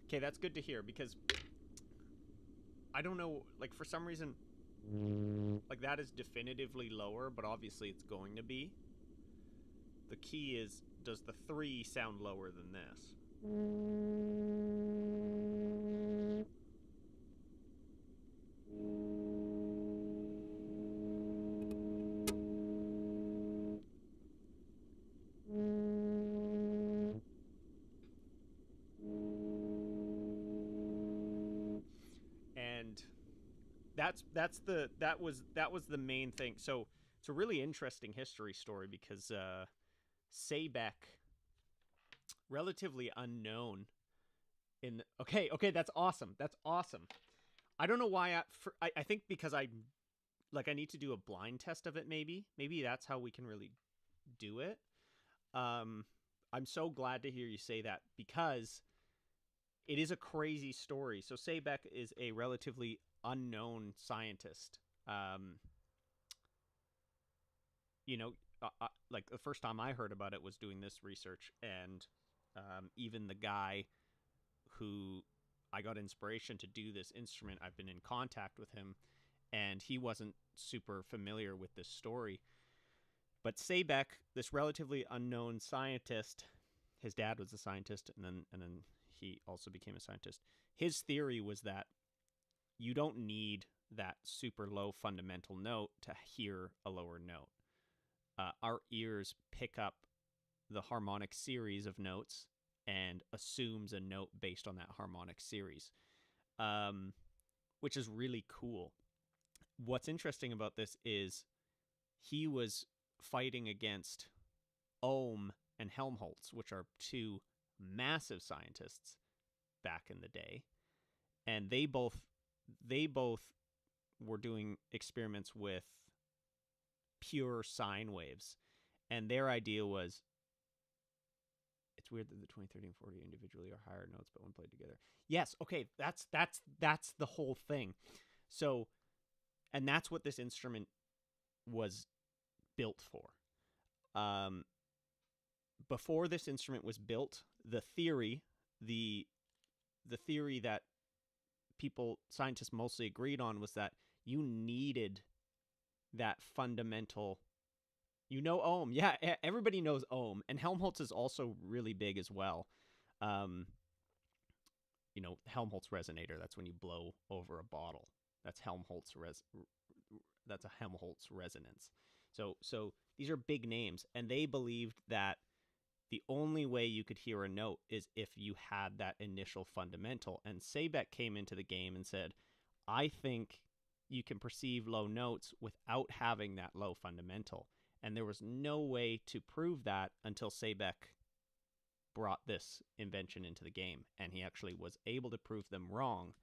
Okay, that's good to hear because I don't know, like for some reason, like that is definitively lower, but obviously it's going to be. The key is, does the 3 sound lower than this? And that was the main thing. So it's a really interesting history story because Sabek, relatively unknown in okay, that's awesome. That's awesome. I don't know why I think because I need to do a blind test of it. Maybe that's how we can really do it. Um, I'm so glad to hear you say that because it is a crazy story. So Sabek is a relatively unknown scientist. Um, you know, like the first time I heard about it was doing this research, and even the guy who I got inspiration to do this instrument, I've been in contact with him, and he wasn't super familiar with this story. But Sabek, this relatively unknown scientist, his dad was a scientist, and then he also became a scientist. His theory was that you don't need that super low fundamental note to hear a lower note. Our ears pick up the harmonic series of notes and assumes a note based on that harmonic series, which is really cool. What's interesting about this is he was fighting against Ohm and Helmholtz, which are two massive scientists back in the day, and they both were doing experiments with pure sine waves, and their idea was, it's weird that the 20, 30, and 40 individually are higher notes, but when played together. Yes, okay, that's the whole thing. So, and that's what this instrument was built for. Before this instrument was built, the theory that scientists mostly agreed on was that you needed that fundamental. Ohm. Yeah, everybody knows Ohm. And Helmholtz is also really big as well. Um, Helmholtz resonator, that's when you blow over a bottle. That's that's a Helmholtz resonance. So these are big names, and they believed that the only way you could hear a note is if you had that initial fundamental. And Sabek came into the game and said, I think you can perceive low notes without having that low fundamental. And there was no way to prove that until Sabek brought this invention into the game. And he actually was able to prove them wrong.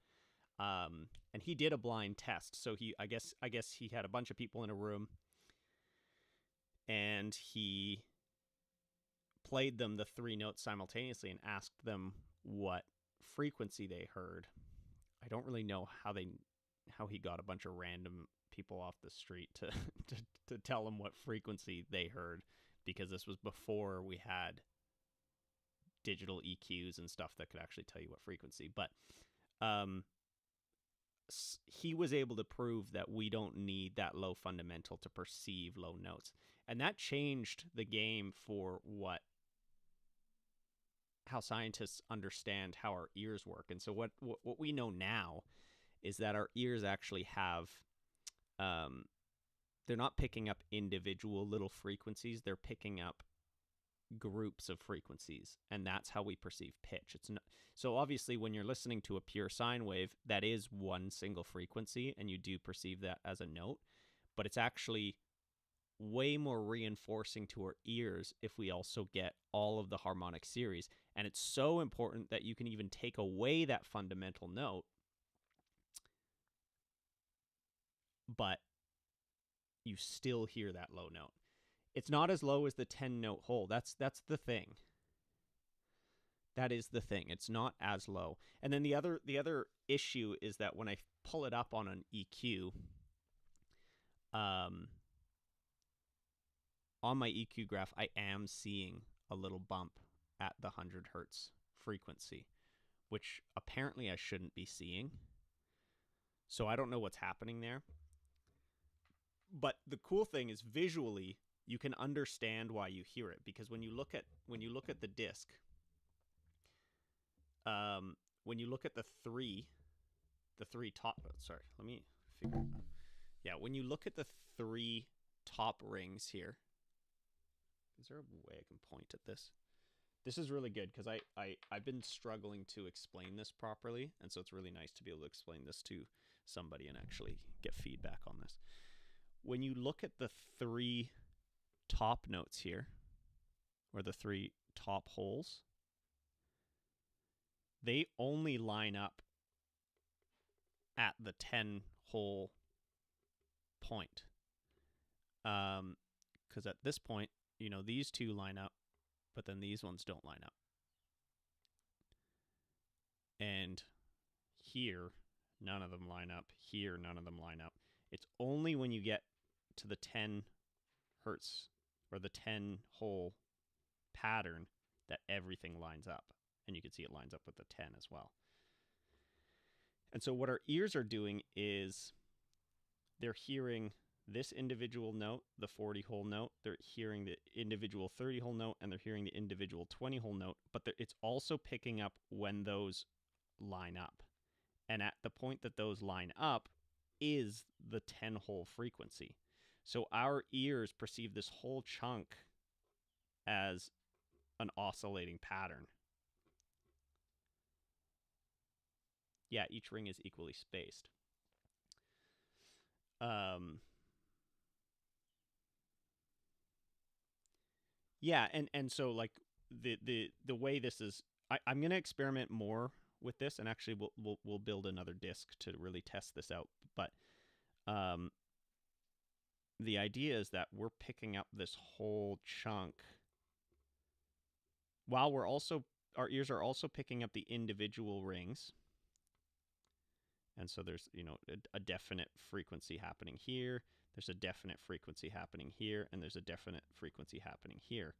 And he did a blind test. So I guess he had a bunch of people in a room, and he played them the 3 notes simultaneously and asked them what frequency they heard. I don't really know how he got a bunch of random people off the street to tell him what frequency they heard, because this was before we had digital EQs and stuff that could actually tell you what frequency. But he was able to prove that we don't need that low fundamental to perceive low notes. And that changed the game for how scientists understand how our ears work. And so what we know now is that our ears actually have, they're not picking up individual little frequencies. They're picking up groups of frequencies, and that's how we perceive pitch. It's not, so obviously when you're listening to a pure sine wave, that is one single frequency, and you do perceive that as a note, but it's actually way more reinforcing to our ears if we also get all of the harmonic series. And it's so important that you can even take away that fundamental note but you still hear that low note. It's not as low as the 10-note hole. That's the thing. That is the thing. It's not as low. And then the other issue is that when I pull it up on an EQ, on my EQ graph, I am seeing a little bump at the 100 hertz frequency, which apparently I shouldn't be seeing. So I don't know what's happening there. But the cool thing is visually, you can understand why you hear it, because when you look at the disc, when you look at the three top, sorry, let me figure it out. Yeah, when you look at the 3 top rings here, is there a way I can point at this? This is really good because I've been struggling to explain this properly, and so it's really nice to be able to explain this to somebody and actually get feedback on this. When you look at the 3 top notes here, or the 3 top holes, they only line up at the 10 hole point. Because at this point, you know, these 2 line up, but then these ones don't line up. And here, none of them line up. Here, none of them line up. It's only when you get to the 10 hertz or the 10 hole pattern that everything lines up. And you can see it lines up with the 10 as well. And so what our ears are doing is they're hearing this individual note, the 40-hole note, they're hearing the individual 30-hole note, and they're hearing the individual 20-hole note, but it's also picking up when those line up. And at the point that those line up is the 10-hole frequency. So our ears perceive this whole chunk as an oscillating pattern. Yeah, each ring is equally spaced. Yeah, and so like the way this is, I'm gonna experiment more with this, and actually we'll build another disc to really test this out. But the idea is that we're picking up this whole chunk while our ears are also picking up the individual rings. And so there's, you know, a definite frequency happening here, there's a definite frequency happening here, and there's a definite frequency happening here.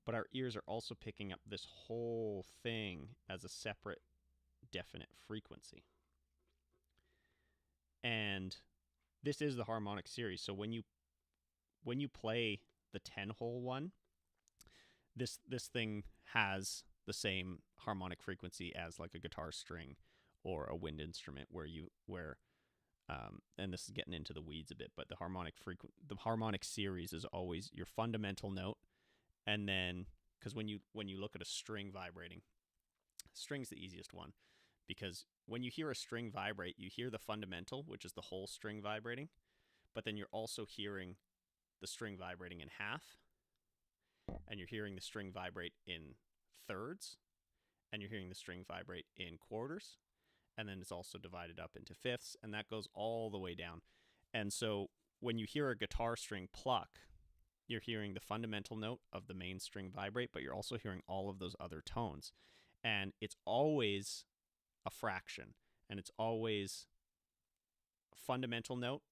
But our ears are also picking up this whole thing as a separate definite frequency. And this is the harmonic series. So when you play the 10-hole one, this thing has the same harmonic frequency as like a guitar string or a wind instrument, where and this is getting into the weeds a bit, but the harmonic series is always your fundamental note, and then because when you look at a string vibrating, string's the easiest one, because when you hear a string vibrate, you hear the fundamental, which is the whole string vibrating, but then you're also hearing the string vibrating in half, and you're hearing the string vibrate in thirds, and you're hearing the string vibrate in quarters, and then it's also divided up into fifths, and that goes all the way down. And so when you hear a guitar string pluck, you're hearing the fundamental note of the main string vibrate, but you're also hearing all of those other tones. And it's always a fraction, and it's always fundamental note,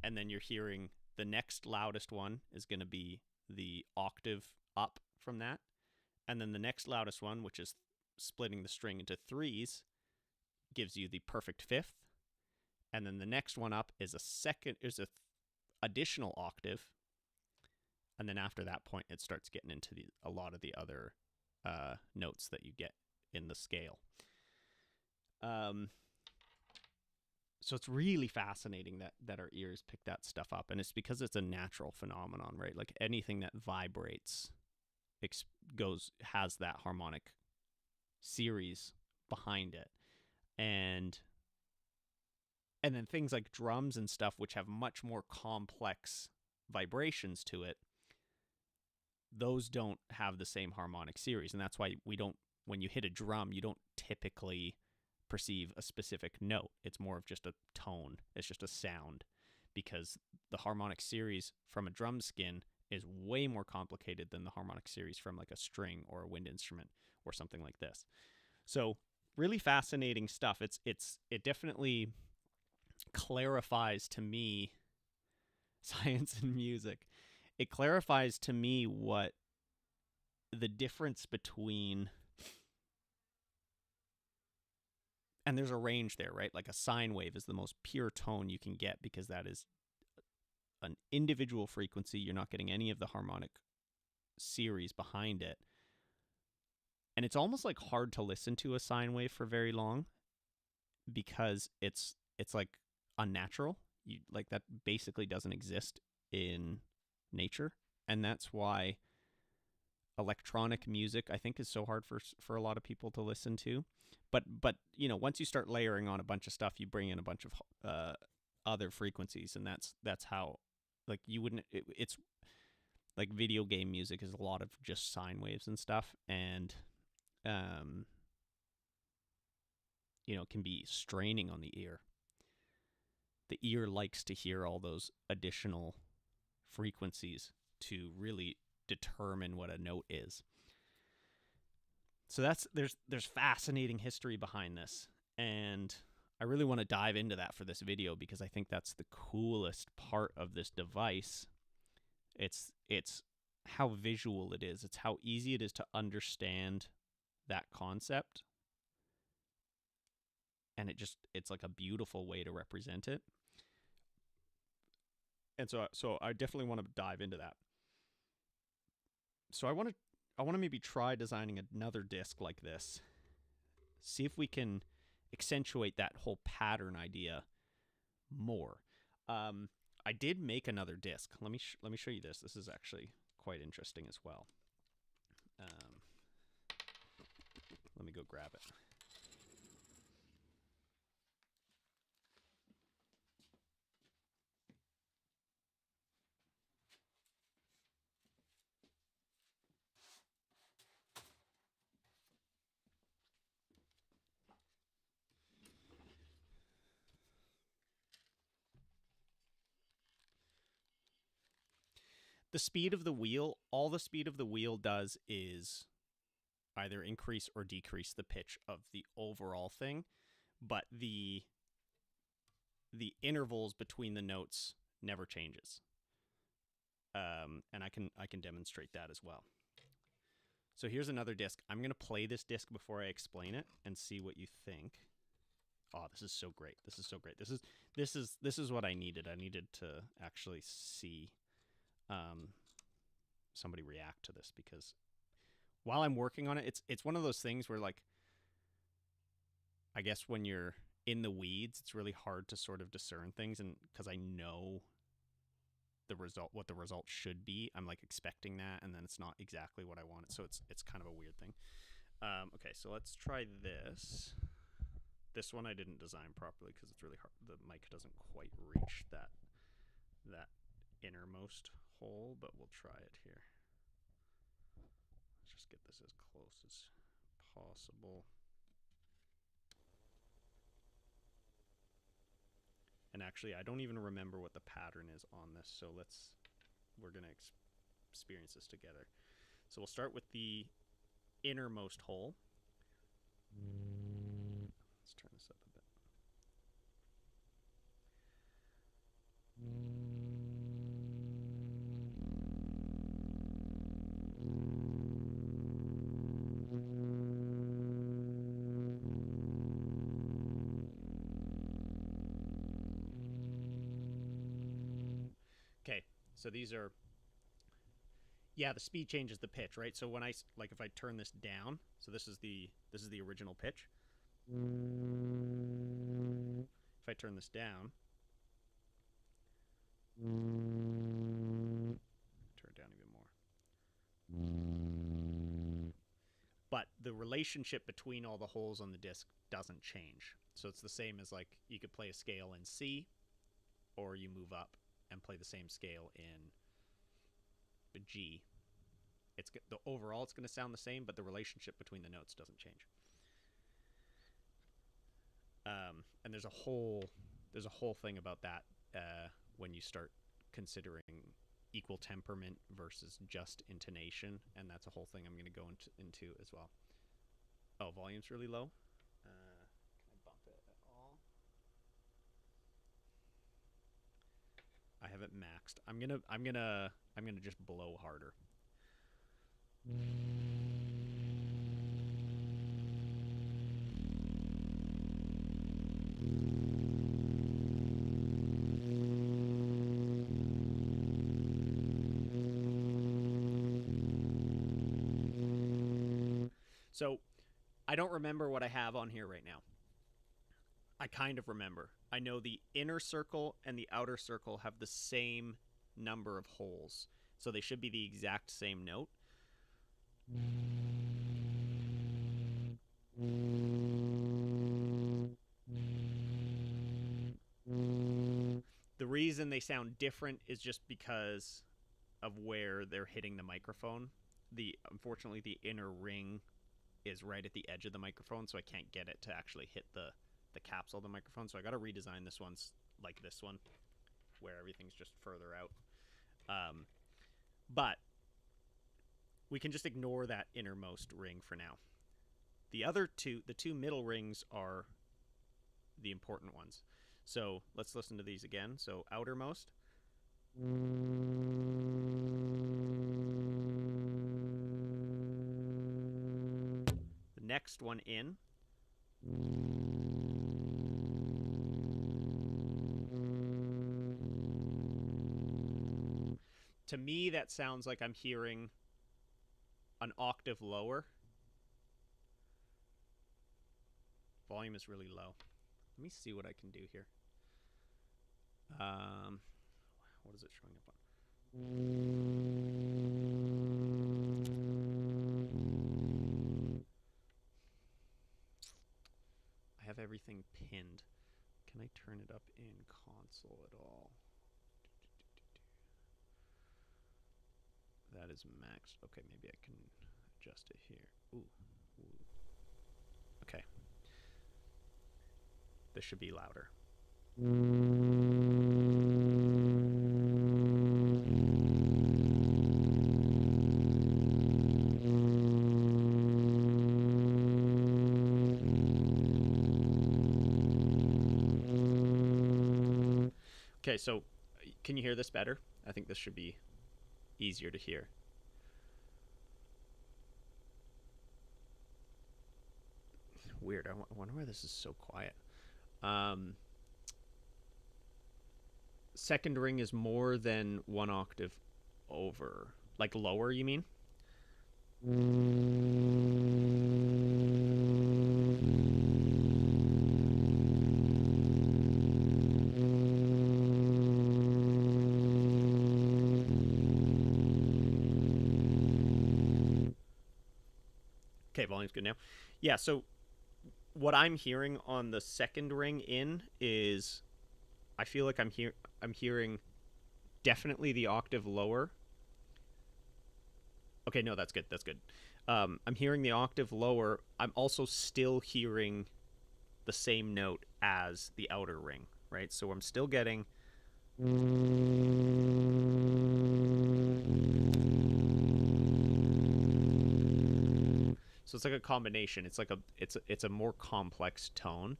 and then you're hearing the next loudest one is going to be the octave up from that, and then the next loudest one, which is splitting the string into threes, gives you the perfect fifth, and then the next one up is a additional octave, and then after that point it starts getting into a lot of the other notes that you get in the scale. So it's really fascinating that our ears pick that stuff up, and it's because it's a natural phenomenon, right? Like anything that vibrates has that harmonic series behind it. And then things like drums and stuff, which have much more complex vibrations to it, those don't have the same harmonic series. And that's why when you hit a drum, you don't typically perceive a specific note. It's more of just a tone. It's just a sound, because the harmonic series from a drum skin is way more complicated than the harmonic series from like a string or a wind instrument or something like this. So really fascinating stuff. It definitely clarifies to me science and music. It clarifies to me what the difference between, and there's a range there, right? Like a sine wave is the most pure tone you can get because that is an individual frequency. You're not getting any of the harmonic series behind it. And it's almost like hard to listen to a sine wave for very long because it's like unnatural. You like that basically doesn't exist in nature, and that's why electronic music I think is so hard for a lot of people to listen to. But you know, once you start layering on a bunch of stuff, you bring in a bunch of other frequencies, and that's how, like, you wouldn't. It's like video game music is a lot of just sine waves and stuff, and you know, can be straining on the ear. The ear likes to hear all those additional frequencies to really determine what a note is. So there's fascinating history behind this, and I really want to dive into that for this video because I think that's the coolest part of this device. It's how visual it is. It's how easy it is to understand that concept, and it's like a beautiful way to represent it. And so I definitely want to dive into that. So I want to maybe try designing another disc like this. See if we can accentuate that whole pattern idea more. I did make another disc. Let me show you this. This is actually quite interesting as well. Let me go grab it. The speed of the wheel, all the speed of the wheel does is either increase or decrease the pitch of the overall thing, but the intervals between the notes never changes. And I can demonstrate that as well. So here's another disc. I'm going to play this disc before I explain it and see what you think. Oh, this is so great. This is so great. This is what I needed. I needed to actually see somebody react to this, because while I'm working on it, it's one of those things where, like, I guess when you're in the weeds, it's really hard to sort of discern things, and because I know what the result should be, I'm like expecting that, and then it's not exactly what I wanted. So it's kind of a weird thing. Okay, so let's try this. This one I didn't design properly because it's really hard. The mic doesn't quite reach that innermost hole, but we'll try it here. Let's just get this as close as possible. And actually, I don't even remember what the pattern is on this, so we're going to experience this together. So we'll start with the innermost hole. Let's turn this up a bit. Okay, so these are, yeah, the speed changes the pitch, right? So when if I turn this down, so this is the original pitch. If I turn this down, turn it down even more. But the relationship between all the holes on the disc doesn't change. So it's the same as, like, you could play a scale in C, or you move up and play the same scale in G. Overall it's going to sound the same, but the relationship between the notes doesn't change. And there's a whole thing about that when you start considering equal temperament versus just intonation, and that's a whole thing I'm going to go into as well. Oh, volume's really low. Can I bump it at all? I have it maxed. I'm gonna just blow harder. So I don't remember what I have on here right now. I kind of remember. I know the inner circle and the outer circle have the same number of holes, so they should be the exact same note. The reason they sound different is just because of where they're hitting the microphone. Unfortunately the inner ring is right at the edge of the microphone, so I can't get it to actually hit the capsule of the microphone. So I got to redesign this one like this one, where everything's just further out. But we can just ignore that innermost ring for now. The two middle rings are the important ones. So let's listen to these again. So outermost. The next one in. To me, that sounds like I'm hearing an octave lower. Volume is really low. Let me see what I can do here. What is it showing up on? I have everything pinned. Can I turn it up in console at all? That is maxed. Okay, maybe I can adjust it here. Ooh. Okay. This should be louder. Okay, so can you hear this better? I think this should be easier to hear. Weird. I wonder why this is so quiet. Second ring is more than one octave over. Like lower, you mean? Okay, volume's good now. Yeah, so what I'm hearing on the second ring in is I feel like I'm hearing definitely the octave lower. Okay, no, that's good. That's good. I'm hearing the octave lower. I'm also still hearing the same note as the outer ring, right? So I'm still getting. So it's like a combination. It's a more complex tone,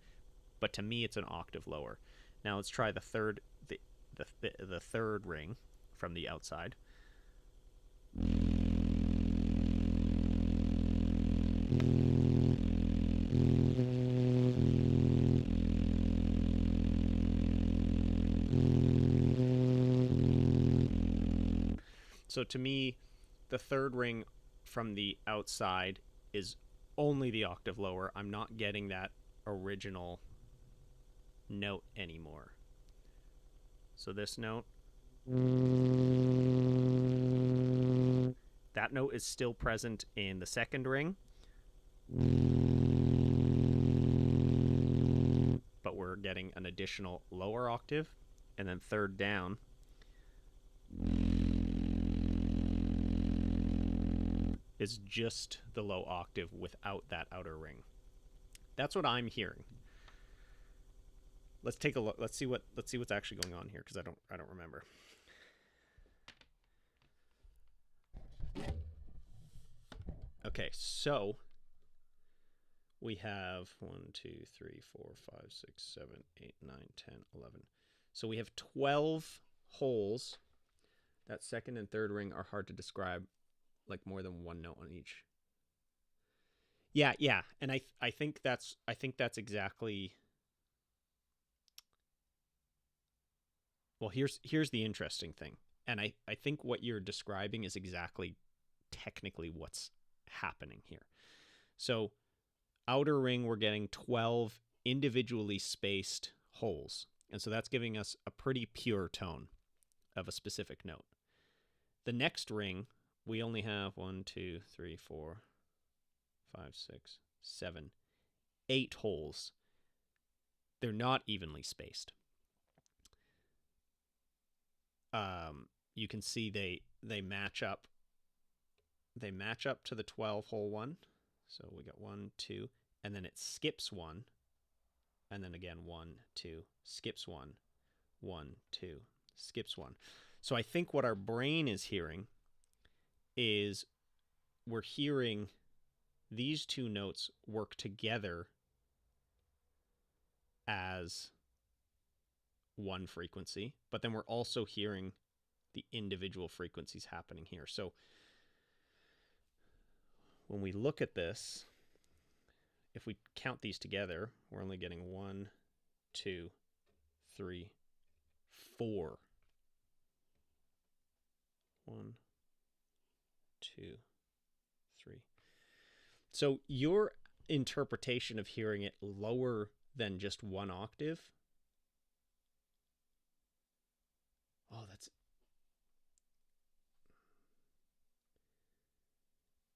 but to me it's an octave lower. Now let's try the third ring from the outside. So to me, the third ring from the outside is only the octave lower. I'm not getting that original note anymore. So this note, that note is still present in the second ring, but we're getting an additional lower octave, and then third down is just the low octave without that outer ring. That's what I'm hearing. let's take a look. Let's see what's actually going on here because I don't remember. Okay, so we have 1, 2, 3, 4, 5, 6, 7, 8, 9, 10, 11. So we have 12 holes. That second and third ring are hard to describe, like more than one note on each. Yeah, and I think that's exactly. Well, here's the interesting thing, and I think what you're describing is exactly technically what's happening here. So outer ring, we're getting 12 individually spaced holes, and so that's giving us a pretty pure tone of a specific note. The next ring, we only have 1, 2, 3, 4, 5, 6, 7, 8 holes. They're not evenly spaced. You can see they match up. They match up to the 12 hole one. So we got 1, 2, and then it skips 1, and then again 1, 2, skips 1, 1, 2, skips 1. So I think what our brain is hearing is we're hearing these two notes work together as one frequency, but then we're also hearing the individual frequencies happening here. So when we look at this, if we count these together, we're only getting 1, 2, 3, 4. 1, 2, 3. So your interpretation of hearing it lower than just one octave,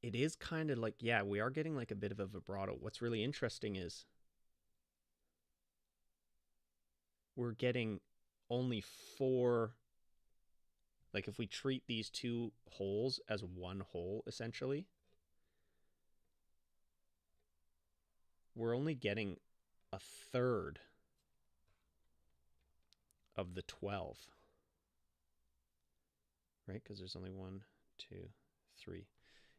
it is kind of like, yeah, we are getting like a bit of a vibrato. What's really interesting is we're getting only 4. Like if we treat these two holes as one hole, essentially, we're only getting a third of the 12, right? Because there's only 1, 2, 3.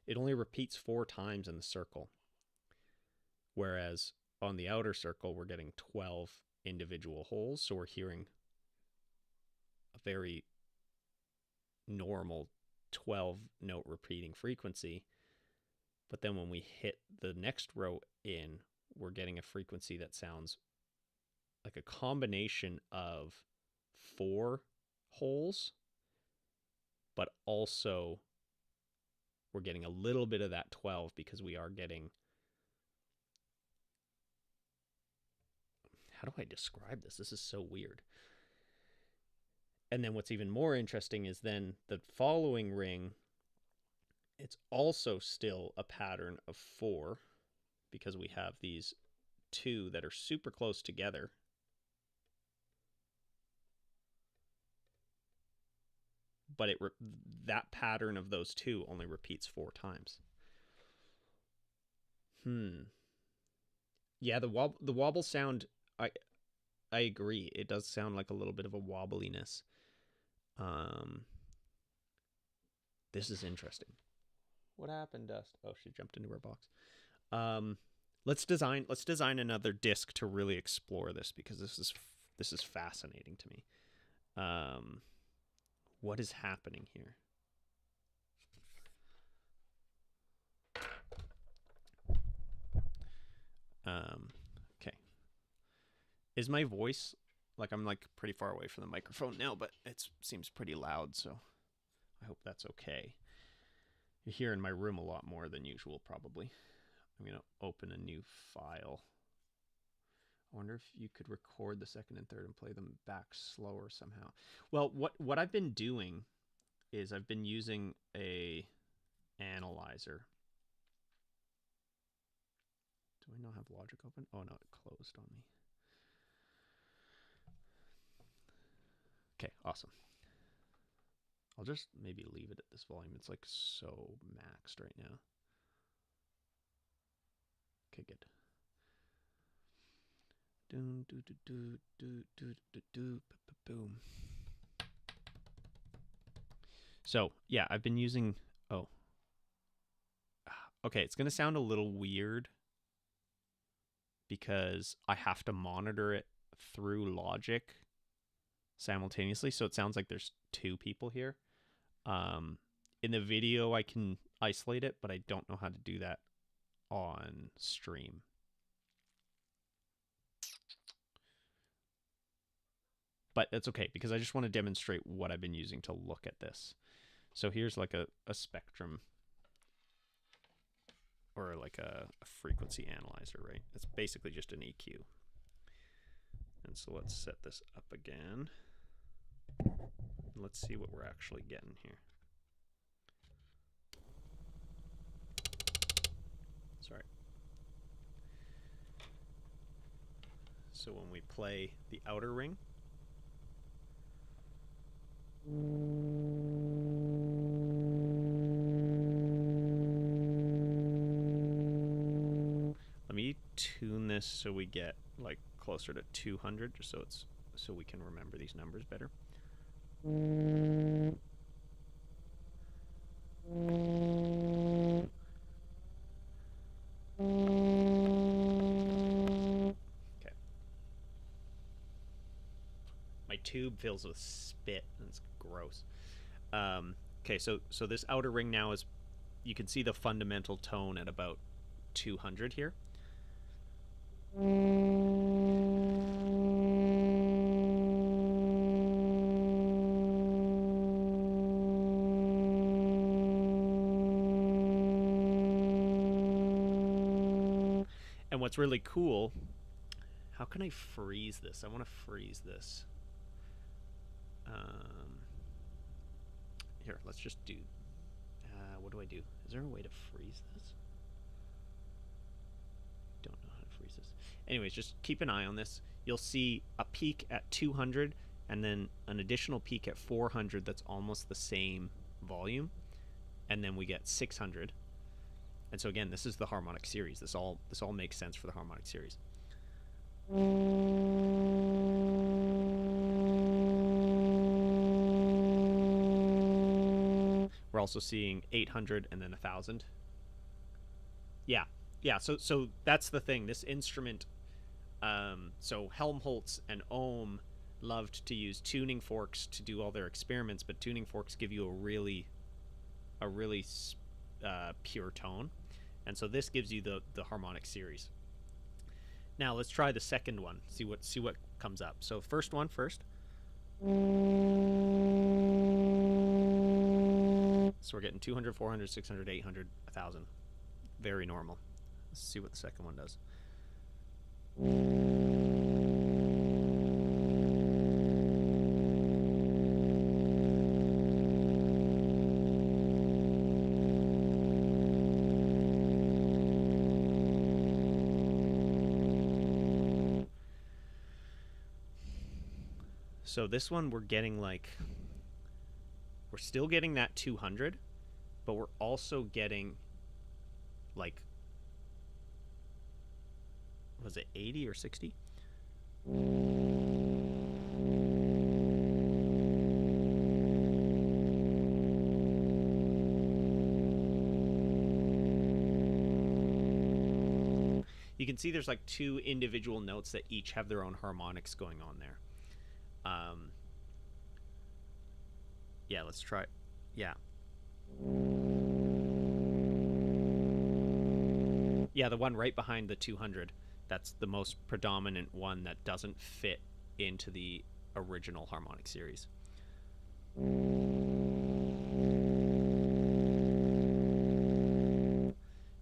It only repeats 4 times in the circle. Whereas on the outer circle, we're getting 12 individual holes. So we're hearing a very normal 12 note repeating frequency. But then when we hit the next row in, we're getting a frequency that sounds like a combination of 4 holes, but also we're getting a little bit of that 12 because we are getting, how do I describe this? This is so weird. And then what's even more interesting is then the following ring, it's also still a pattern of 4 because we have these 2 that are super close together. But that pattern of those 2 only repeats 4 times. Yeah, the wobble sound, I agree. It does sound like a little bit of a wobbliness. This is interesting. What happened, Dust? Oh, she jumped into her box. Let's design another disc to really explore this because this is fascinating to me. What is happening here? Okay. Is my voice, like, I'm like pretty far away from the microphone now, but it seems pretty loud, so I hope that's okay. You're here in my room a lot more than usual, probably. I'm going to open a new file. I wonder if you could record the second and third and play them back slower somehow. Well, what I've been doing is I've been using a analyzer. Do I not have Logic open? Oh no, it closed on me. Okay, awesome. I'll just maybe leave it at this volume. It's like so maxed right now. Okay, good. Boom. So yeah, I've been using. Oh, okay. It's gonna sound a little weird because I have to monitor it through Logic simultaneously. So it sounds like there's two people here. In the video, I can isolate it, but I don't know how to do that on stream. But that's okay because I just want to demonstrate what I've been using to look at this. So here's like a spectrum or like a frequency analyzer, right? It's basically just an EQ. And so let's set this up again. Let's see what we're actually getting here. Sorry. So when we play the outer ring, let me tune this so we get like closer to 200, just so we can remember these numbers better. Okay. My tube fills with spit and it's gross. Okay, so this outer ring now is, you can see the fundamental tone at about 200 here. And what's really cool, how can I freeze this? I want to freeze this. Here, let's just do, what do I do? Is there a way to freeze this? Don't know how to freeze this. Anyways, just keep an eye on this. You'll see a peak at 200 and then an additional peak at 400 that's almost the same volume. And then we get 600. And so again, this is the harmonic series. This all makes sense for the harmonic series. We're also seeing 800 and then 1000. Yeah. So that's the thing. This instrument, so Helmholtz and Ohm loved to use tuning forks to do all their experiments, but tuning forks give you a really pure tone, and so this gives you the harmonic series. Now let's try the second one. See what comes up. So first one first. So we're getting 200, 400, 600, 800, 1000. Very normal. Let's see what the second one does. So this one we're getting like, we're still getting that 200, but we're also getting like, was it 80 or 60? You can see there's like two individual notes that each have their own harmonics going on there. Yeah, let's try. Yeah. Yeah, the one right behind the 200. That's the most predominant one that doesn't fit into the original harmonic series.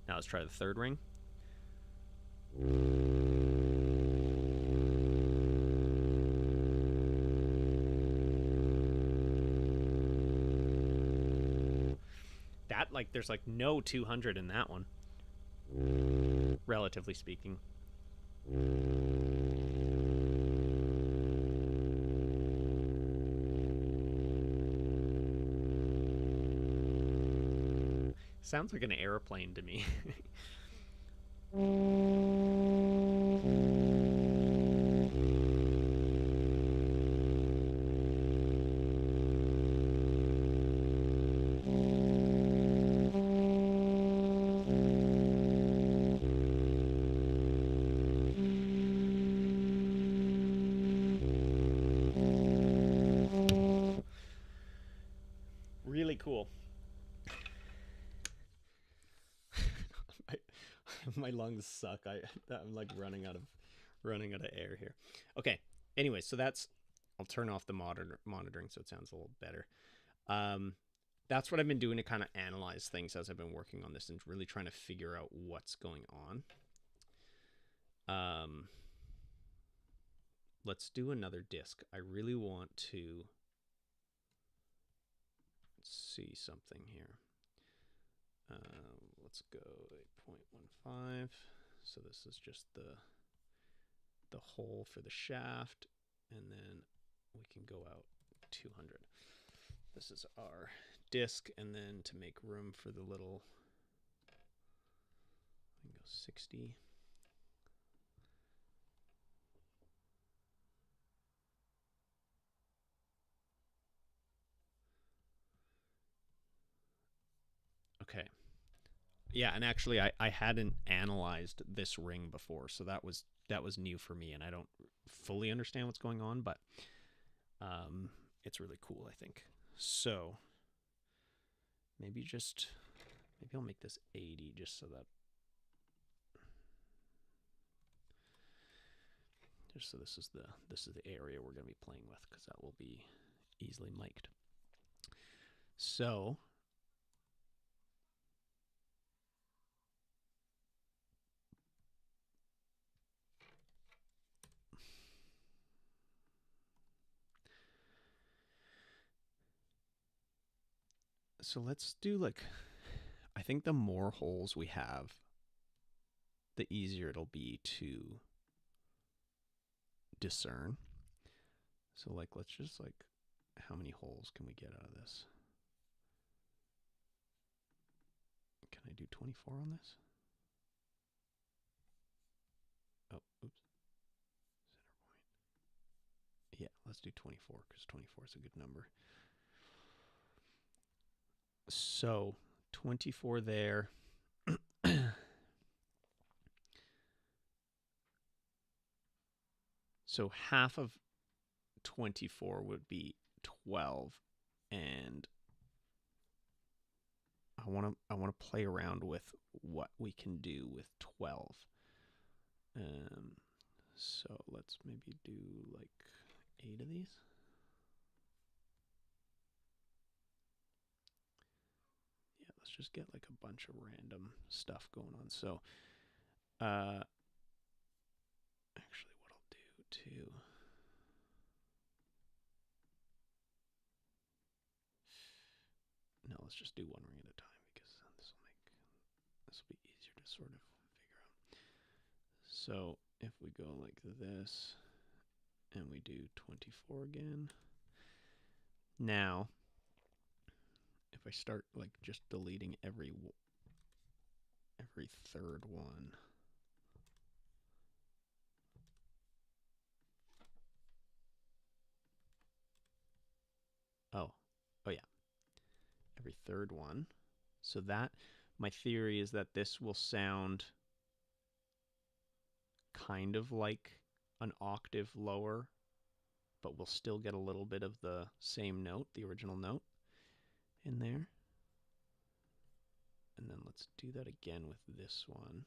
Now let's try the third ring. That, like, there's like no 200 in that one, relatively speaking. Sounds like an airplane to me. really cool. my, my lungs suck. I'm like running out of air here. Okay. Anyway, so that's. I'll turn off the monitoring so it sounds a little better. Um, that's what I've been doing to kind of analyze things as I've been working on this and really trying to figure out what's going on. Let's do another disc. I really want to see something here. Let's go 8.15. So this is just the hole for the shaft, and then we can go out 200. This is our disc, and then to make room for the little, I can go 60. Okay. Yeah, and actually I hadn't analyzed this ring before, so that was new for me, and I don't fully understand what's going on, but it's really cool, I think. So maybe I'll make this 80 just so this is the area we're going to be playing with, because that will be easily mic'd. So let's do, like, I think the more holes we have, the easier it'll be to discern. So, like, let's just, like, how many holes can we get out of this? Can I do 24 on this? Oh, oops. Center point. Yeah, let's do 24, because 24 is a good number. So 24 there. So half of 24 would be 12, and I want to play around with what we can do with 12. So let's maybe do like 8 of these. Yeah, let's just get like a bunch of random stuff going on. So actually what I'll do too, no, let's just do one ring at a time, because this will be easier to sort of figure out. So if we go like this and we do 24 again, now if I start like just deleting every third one, oh yeah, every third one. So that, my theory is that this will sound kind of like an octave lower, but we'll still get a little bit of the same note, the original note, in there. And then let's do that again with this one.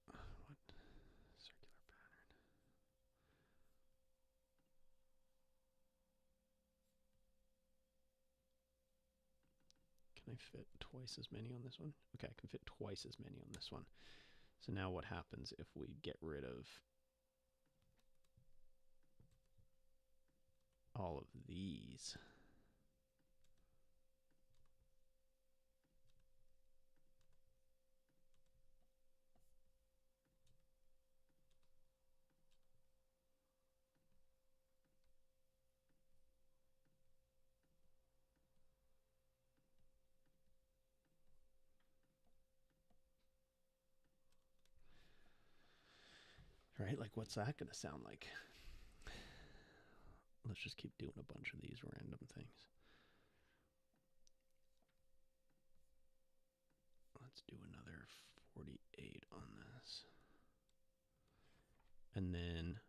What circular pattern? Can I fit twice as many on this one? Okay, I can fit twice as many on this one. So now what happens if we get rid of all of these? Right? Like, what's that going to sound like? Let's just keep doing a bunch of these random things. Let's do another 48 on this. And then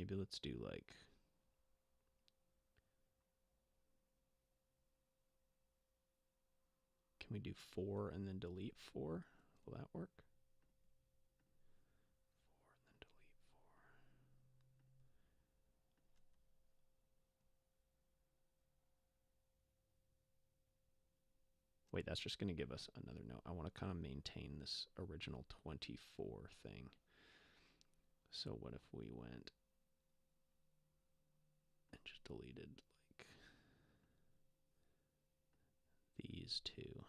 Maybe let's do like... Can we do 4 and then delete 4? Will that work? 4 and then delete 4. Wait, that's just going to give us another note. I want to kind of maintain this original 24 thing. So what if we went and just deleted like these two?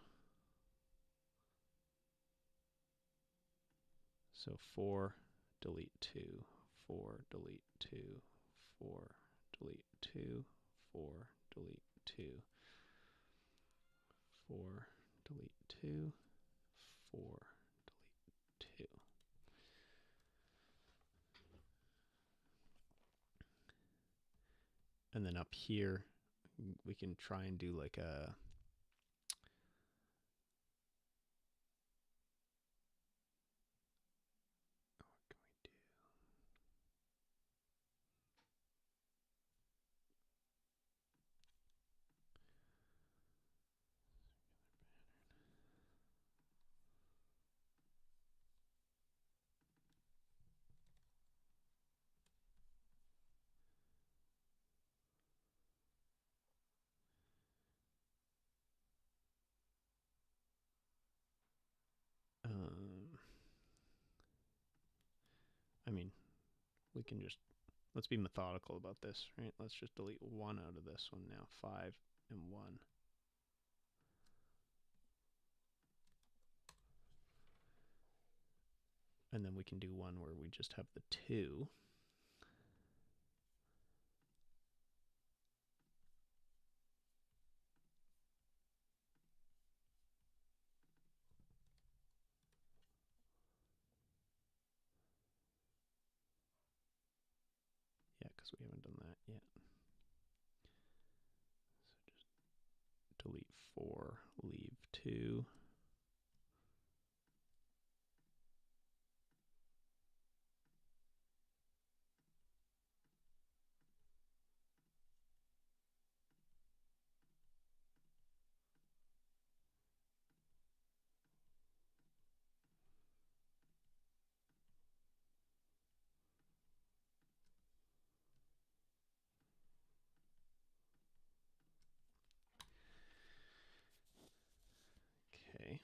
So 4, delete 2, 4, delete 2, 4, delete 2, 4, delete 2, 4, delete 2, 4, delete 2. And then up here, we can try and do like a... I mean, we can just... Let's be methodical about this, right? Let's just delete 1 out of this one now. 5 and 1. And then we can do one where we just have the 2. Yeah, because we haven't done that yet. So just delete 4, leave 2. Okay.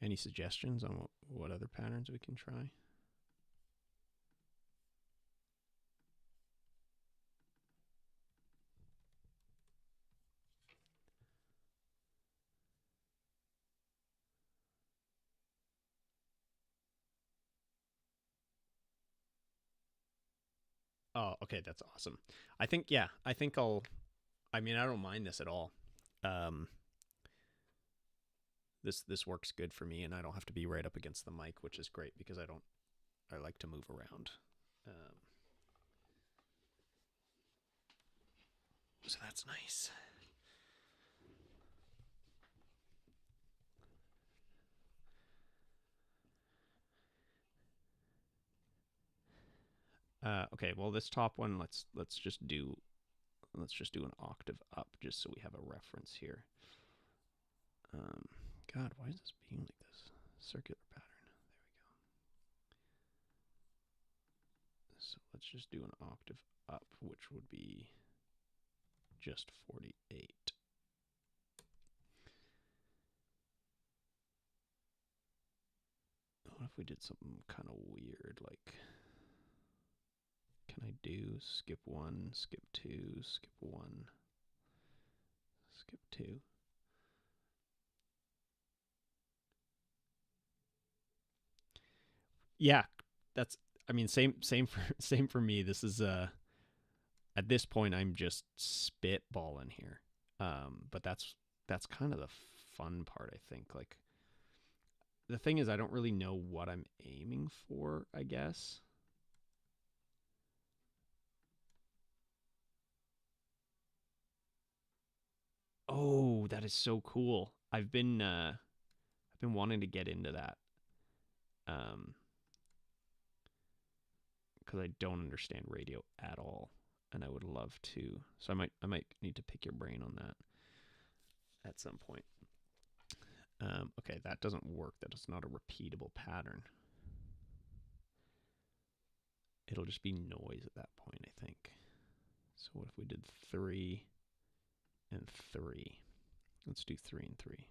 Any suggestions on what other patterns we can try? Oh, okay, that's awesome. I think, yeah, I think I'll... I mean, I don't mind this at all. Um, this works good for me, and I don't have to be right up against the mic, which is great because I like to move around. So that's nice. Okay, well, this top one, let's just do an octave up just so we have a reference here. God, why is this being like this? Circular pattern. There we go. So let's just do an octave up, which would be just 48. What if we did something kind of weird, like... Can I do skip 1, skip 2, skip 1, skip 2? Yeah, that's... I mean, same for me. This is at this point I'm just spitballing here. But that's kind of the fun part, I think. Like, the thing is, I don't really know what I'm aiming for, I guess. Oh, that is so cool. I've been wanting to get into that. Um, because I don't understand radio at all, and I would love to. So I might need to pick your brain on that at some point. Okay, that doesn't work. That is not a repeatable pattern. It'll just be noise at that point, I think. So what if we did 3 and 3? Let's do 3 and 3.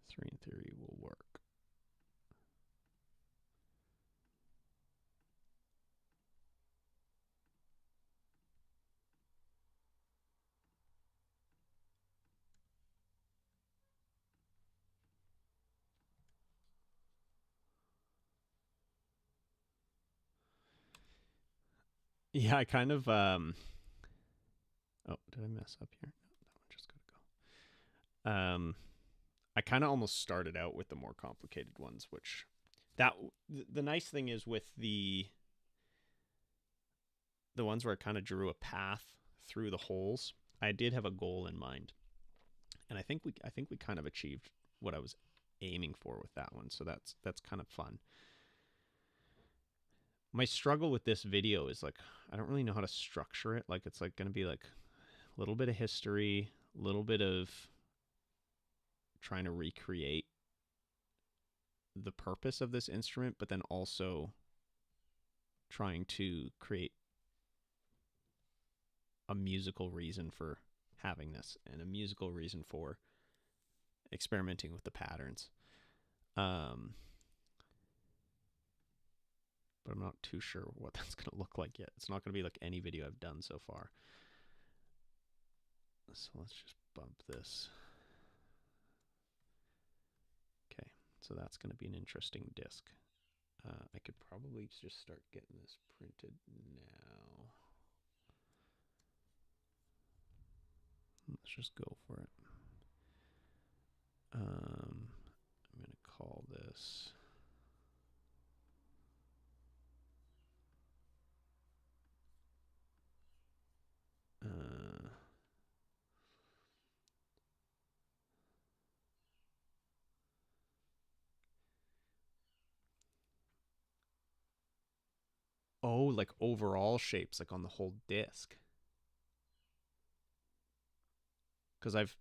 3 and 3 will work. Yeah, I kind of oh, did I mess up here? No, that one just gotta go. I kind of almost started out with the more complicated ones, which that the nice thing is with the ones where I kind of drew a path through the holes, I did have a goal in mind, and I think we kind of achieved what I was aiming for with that one. So that's kind of fun. My struggle with this video is like I don't really know how to structure it. Like it's like going to be like a little bit of history, a little bit of trying to recreate the purpose of this instrument, but then also trying to create a musical reason for having this and a musical reason for experimenting with the patterns. Um, but I'm not too sure what that's going to look like yet. It's not going to be like any video I've done so far. So let's just bump this. Okay, so that's going to be an interesting disc. I could probably just start getting this printed now. Let's just go for it. I'm going to call this. Uh, oh, like overall shapes, like on the whole disc. Because I've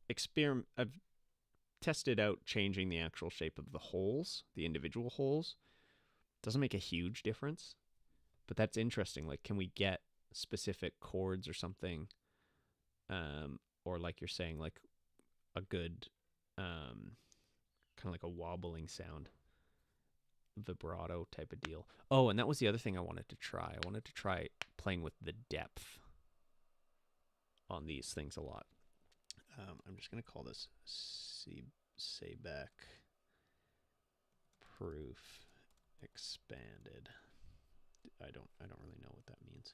tested out changing the actual shape of the holes, the individual holes. Doesn't make a huge difference, but that's interesting. Like, can we get specific chords or something, or like you're saying, like a good, kind of like a wobbling sound, vibrato type of deal. Oh, and that was the other thing I wanted to try. I wanted to try playing with the depth on these things a lot. I'm just gonna call this Seebeck proof expanded. I don't really know what that means.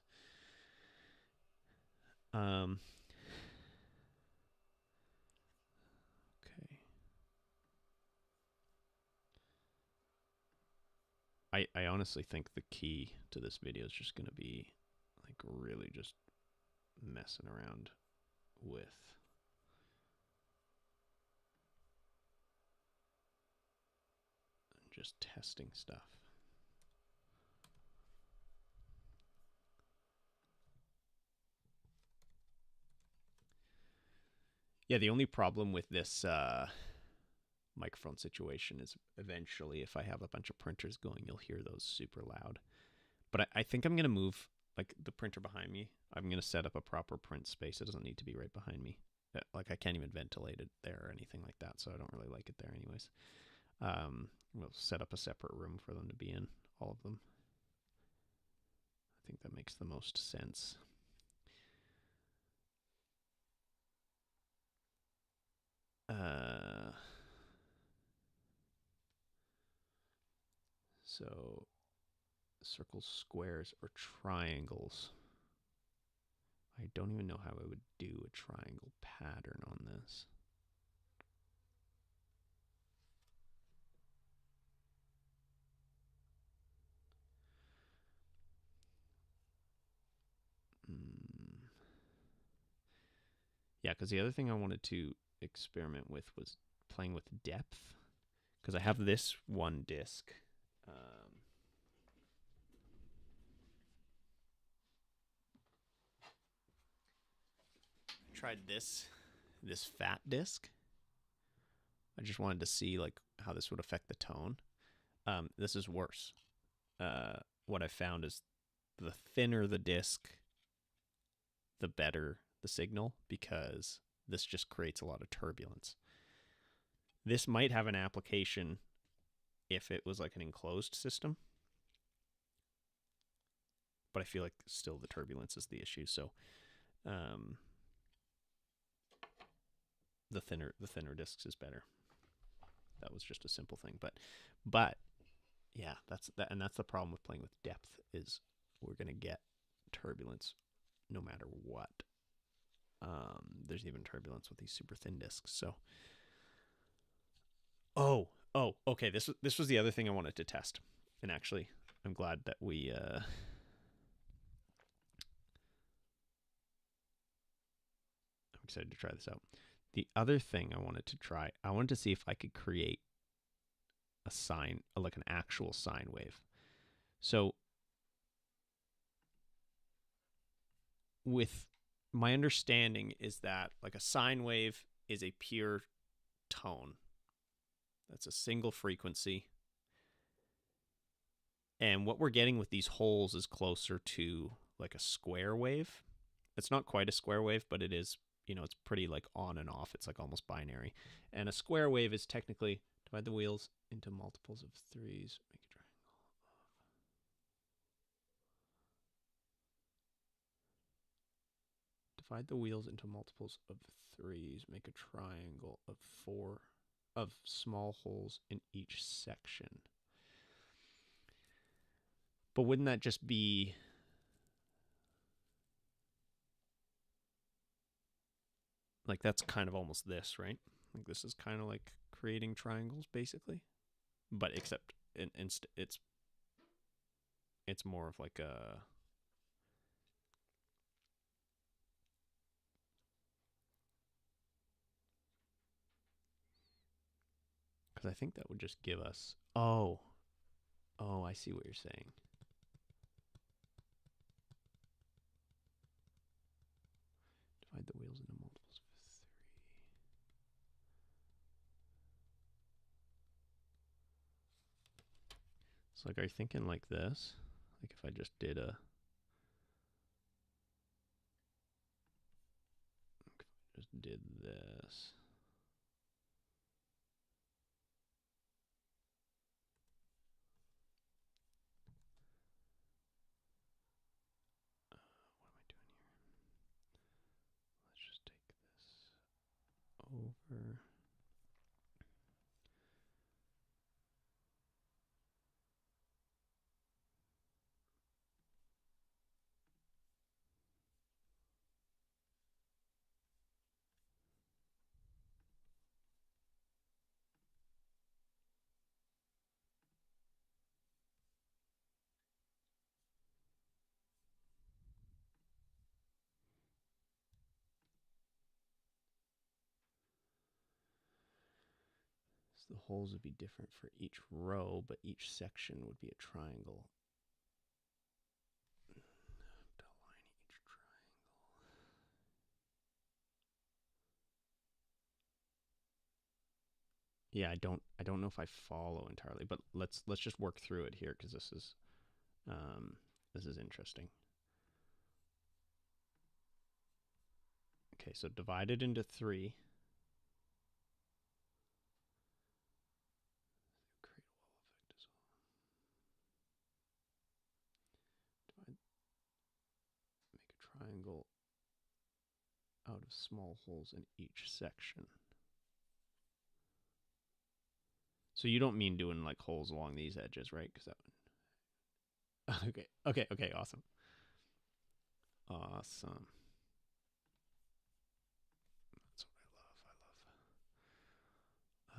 Okay. I honestly think the key to this video is just gonna be like really just messing around with just testing stuff. Yeah, the only problem with this microphone situation is eventually if I have a bunch of printers going, you'll hear those super loud. But I think I'm going to move like the printer behind me. I'm going to set up a proper print space. It doesn't need to be right behind me. Like I can't even ventilate it there or anything like that, so I don't really like it there anyways. We'll set up a separate room for them to be in, all of them. I think that makes the most sense. So circles, squares, or triangles. I don't even know how I would do a triangle pattern on this. Yeah, because the other thing I wanted to experiment with was playing with depth. Because I have this one disc. I tried this fat disc. I just wanted to see like how this would affect the tone. This is worse. What I found is the thinner the disc, the better the signal, because this just creates a lot of turbulence. This might have an application if it was like an enclosed system, but I feel like still the turbulence is the issue. So the thinner discs is better. That was just a simple thing, but yeah, that's the problem with playing with depth is we're gonna get turbulence no matter what. There's even turbulence with these super thin discs. So, okay. This was the other thing I wanted to test, and actually, I'm glad that we. I'm excited to try this out. The other thing I wanted to see if I could create a sine, like an actual sine wave. So, with my understanding is that like a sine wave is a pure tone. That's a single frequency. And what we're getting with these holes is closer to like a square wave. It's not quite a square wave, but it is, it's pretty like on and off. It's like almost binary. And a square wave is technically divide the wheels into multiples of threes, make a triangle. Divide the wheels into multiples of threes, make a triangle of 4 of small holes in each section. But wouldn't that just be like that's kind of almost this, right? Like this is kind of like creating triangles basically, but except it's more of like a because I think that would just give us I see what you're saying. Divide the wheels into multiples of 3. So like, are you thinking like this? Like if I just did this. What am I doing here? Let's just take this over. So the holes would be different for each row, but each section would be a triangle. Align each triangle. Yeah, I don't know if I follow entirely, but let's just work through it here because this is interesting. Okay, so divide it into 3. Create a wall effect as well. Divide, make a triangle out of small holes in each section. So you don't mean doing like holes along these edges, right? Because that would. Okay, awesome. Awesome. That's what I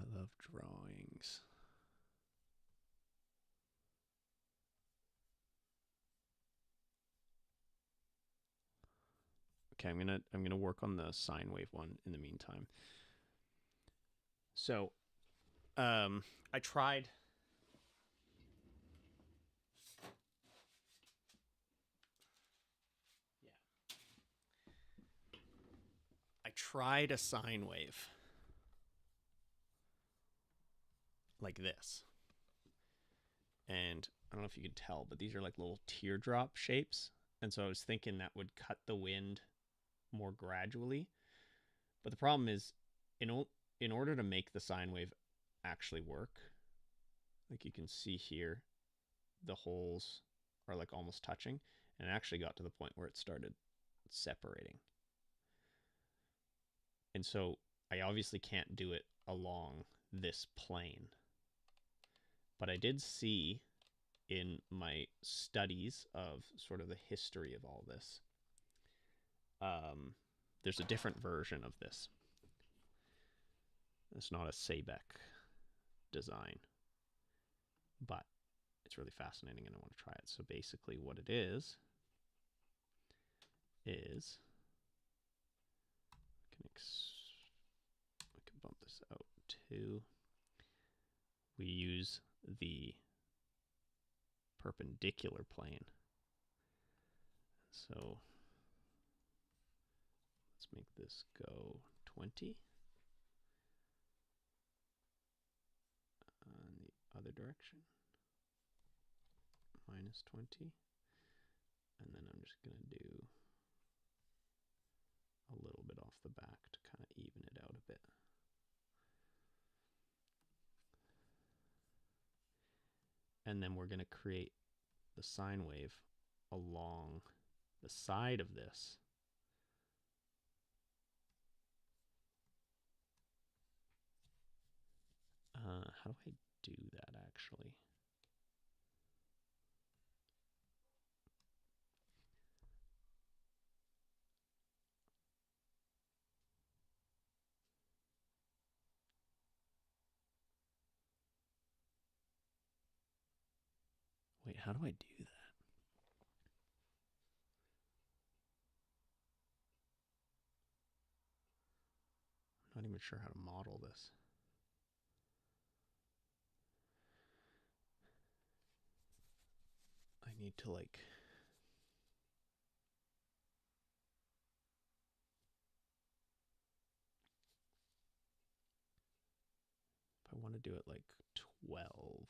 love. I love drawings. Okay, I'm gonna work on the sine wave one in the meantime. So, I tried. Yeah, I tried a sine wave like this, and I don't know if you can tell, but these are like little teardrop shapes, and so I was thinking that would cut the wind more gradually. But the problem is, in in order to make the sine wave actually work, like you can see here, the holes are like almost touching, and it actually got to the point where it started separating. And so I obviously can't do it along this plane. But I did see in my studies of sort of the history of all this, there's a different version of this. It's not a Seebeck design, but it's really fascinating and I want to try it. So basically what it is I can bump this out too. We use the perpendicular plane. So let's make this go 20. On the other direction, minus 20. And then I'm just going to do a little bit off the back to kind of even it out a bit. And then we're going to create the sine wave along the side of this. How do I do that actually? Wait, how do I do that? I'm not even sure how to model this. I need to like... If I want to do it like 12...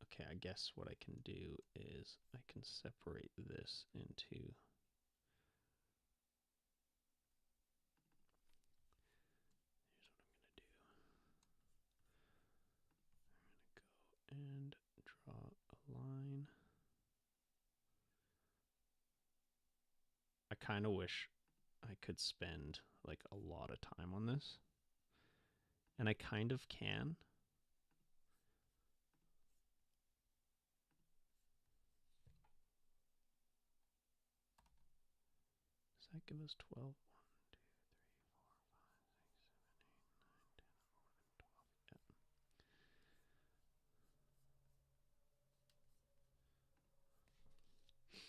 Okay, I guess what I can do is I can separate this into... and draw a line. I kind of wish I could spend like a lot of time on this. And I kind of can. Does that give us 12? 1, 2, 3, 4, 5, 6, 7, 8, 9, 10, 11, 12. Yeah.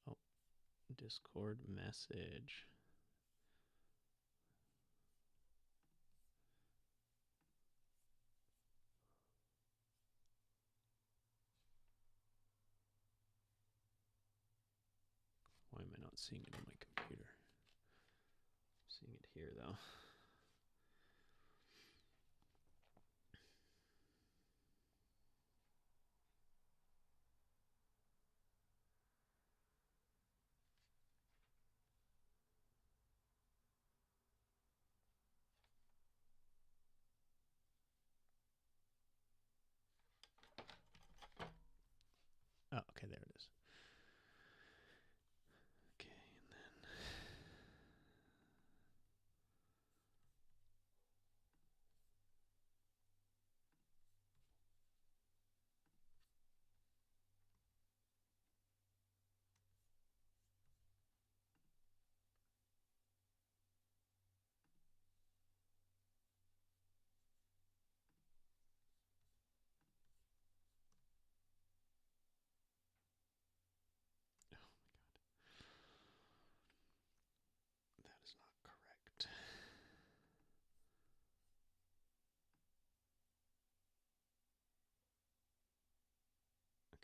Oh, Discord message. Why am I not seeing it on my computer? I'm seeing it here though. Oh, okay, there it is. Okay, and then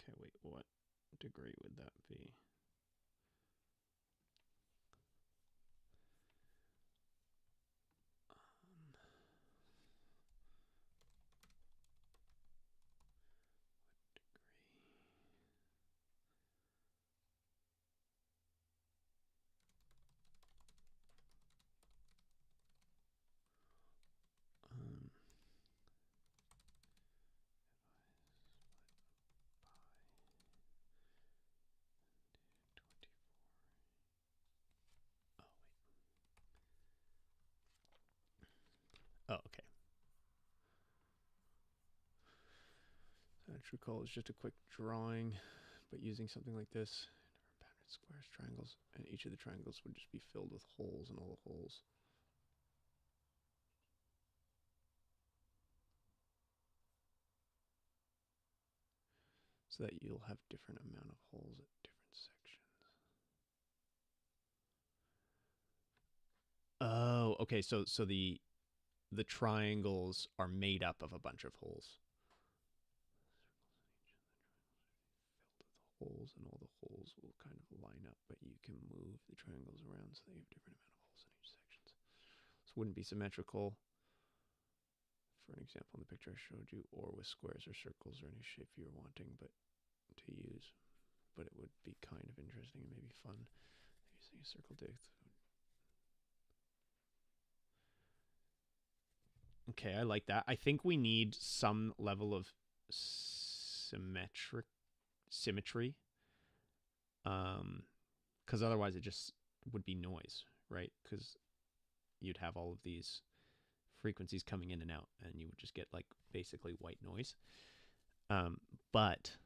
Okay, wait, what degree would that be? Um, oh, okay. True call is just a quick drawing, but using something like this, patterned squares, triangles, and each of the triangles would just be filled with holes, and all the holes. So that you'll have different amount of holes at different sections. Oh, okay. So the triangles are made up of a bunch of holes. Holes, and all the holes will kind of line up, but you can move the triangles around so they have different amount of holes in each sections. So it wouldn't be symmetrical, for an example in the picture I showed you, or with squares or circles or any shape you're wanting but to use. But it would be kind of interesting and maybe fun using a circle depth. Okay, I like that. I think we need some level of symmetry, because otherwise it just would be noise, right? Because you'd have all of these frequencies coming in and out, and you would just get like basically white noise. Um, but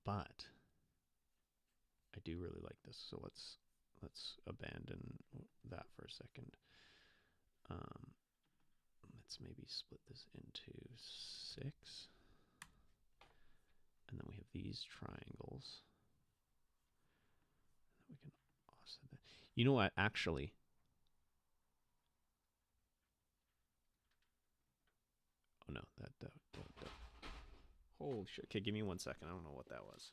but I do really like this, so let's abandon that for a second. Um, let's maybe split this into 6, and then we have these triangles. We can offset that. You know what? Actually, oh no, that. Holy shit! Okay, give me 1 second. I don't know what that was.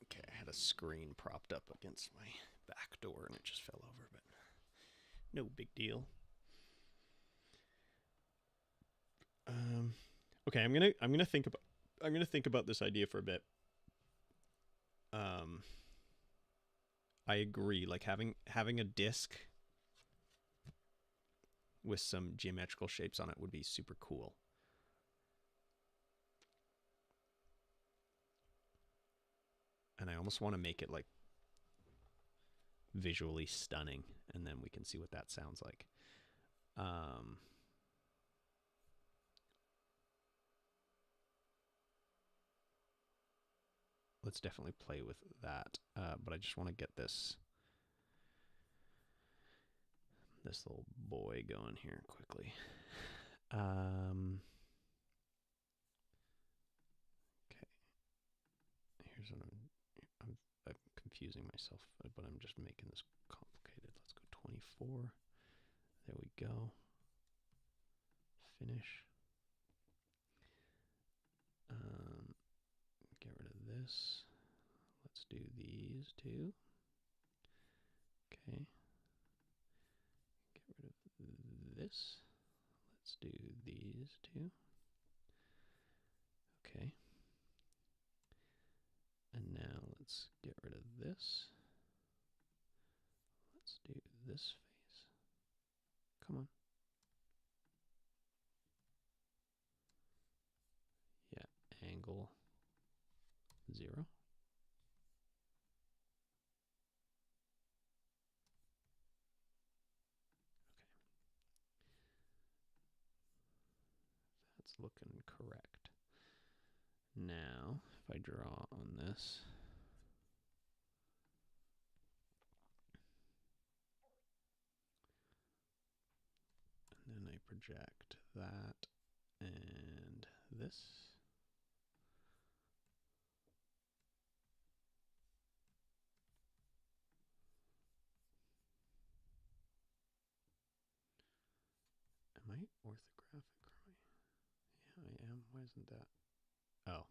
Okay, I had a screen propped up against my back door and it just fell over, but no big deal. Okay, I'm gonna think about this idea for a bit. I agree. Like having a disc with some geometrical shapes on it would be super cool. And I almost want to make it like visually stunning, and then we can see what that sounds like. Let's definitely play with that. But I just want to get this little boy going here quickly. Okay. Here's what I'm confusing myself, but I'm just making this complicated. Let's go 24. There we go. Finish. Get rid of this. Let's do these two. Okay. Get rid of this. Let's do these two. Okay. And now let's get rid of this. Let's do this face. Come on. Yeah, angle 0. Okay. That's looking correct. Now, if I draw on this, this. And then I project that and this. Am I orthographic? Yeah, I am. Why isn't that? Oh.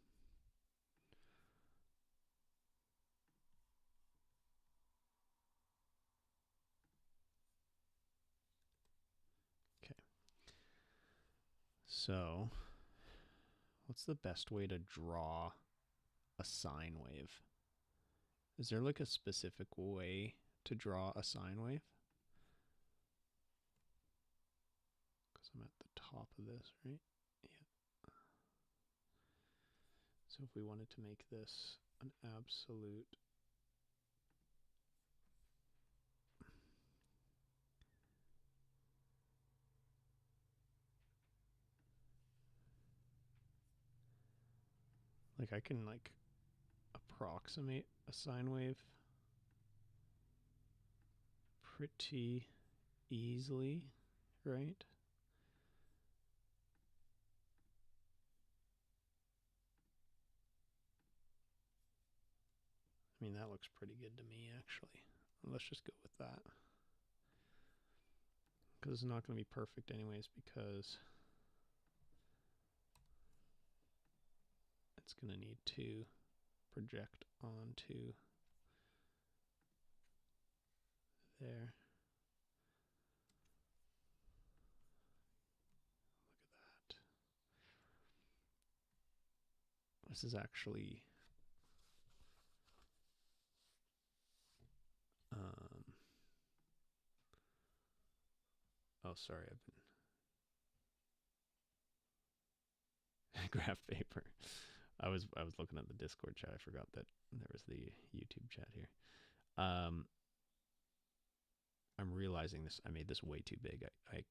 Okay. So, what's the best way to draw a sine wave? Is there like a specific way to draw a sine wave? Because I'm at the top of this, right? Yeah. So if we wanted to make this an absolute like I can like approximate a sine wave pretty easily, right? I mean, that looks pretty good to me, actually. Let's just go with that. Because it's not going to be perfect anyways, because it's going to need to project onto there. Look at that. This is actually oh, sorry, I've been graph paper. I was looking at the Discord chat. I forgot that there was the YouTube chat here. I'm realizing this. I made this way too big. I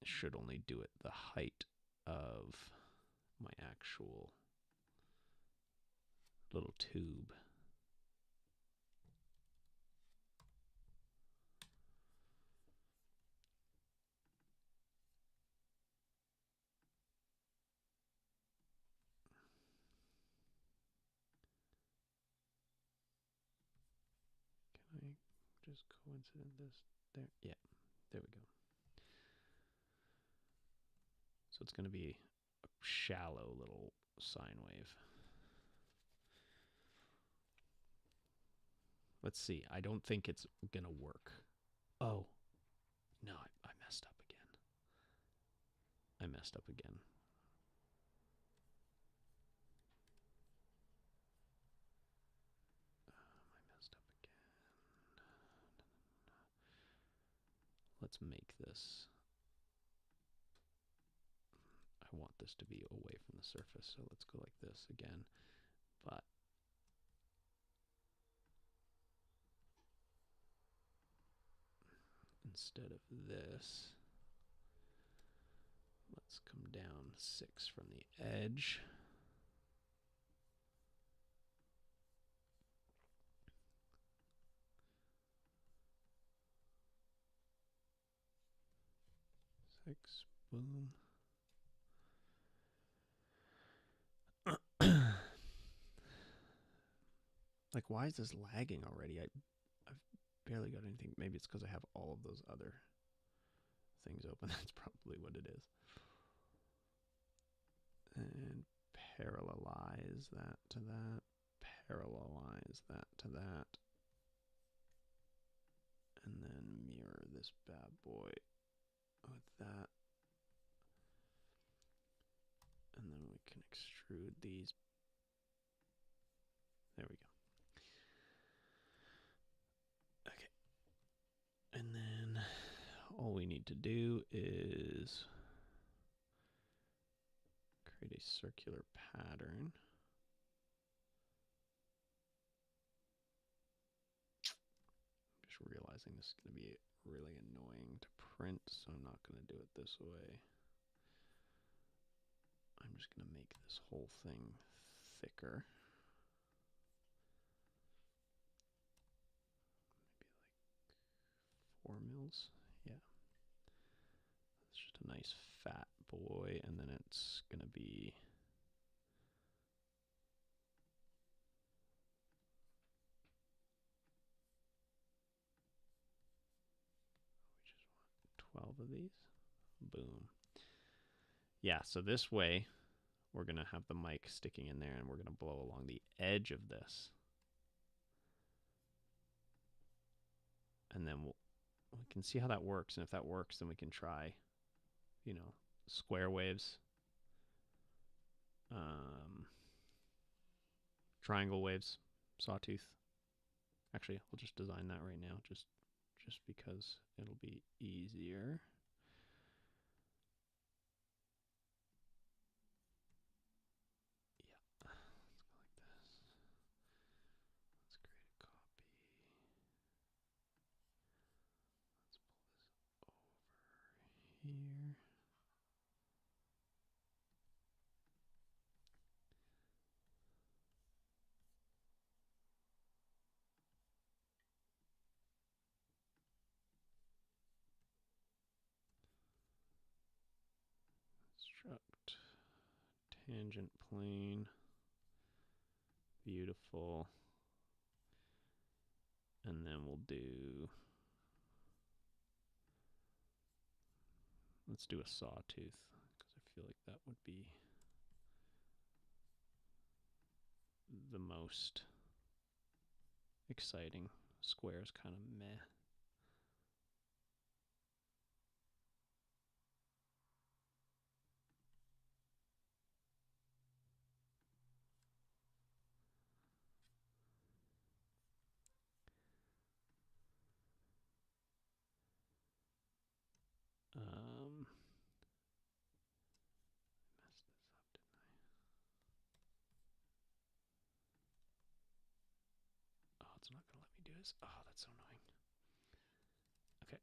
should only do it the height of my actual little tube. Can I just coincident this there? Yeah, there we go. So it's going to be a shallow little sine wave. Let's see. I don't think it's going to work. Oh, no, I messed up again. I messed up again. Let's make this. I want this to be away from the surface, so let's go like this again. But instead of this, let's come down 6 from the edge. Boom. Like, why is this lagging already? I've barely got anything. Maybe it's because I have all of those other things open. That's probably what it is. And parallelize that to that. Parallelize that to that. And then mirror this bad boy with that. And then we can extrude these. There we go. Okay. And then all we need to do is create a circular pattern. Just realizing this is going to be really annoying to print, so I'm not going to do it this way. I'm just going to make this whole thing thicker. circles. Yeah. It's just a nice fat boy, and then it's going to be... We just want 12 of these. Boom. Yeah, so this way, we're going to have the mic sticking in there, and we're going to blow along the edge of this. And then we can see how that works, and if that works, then we can try, you know, square waves, triangle waves, sawtooth. Actually, we'll just design that right now, just because it'll be easier. Yeah, let's go like this. Let's create a copy. Let's pull this over here. Construct tangent plane. Beautiful. And then we'll do... Let's do a sawtooth, because I feel like that would be the most exciting. Square is kind of meh. Messed this up, didn't I? Oh, it's not going to let me do this. Oh, that's so annoying. Okay.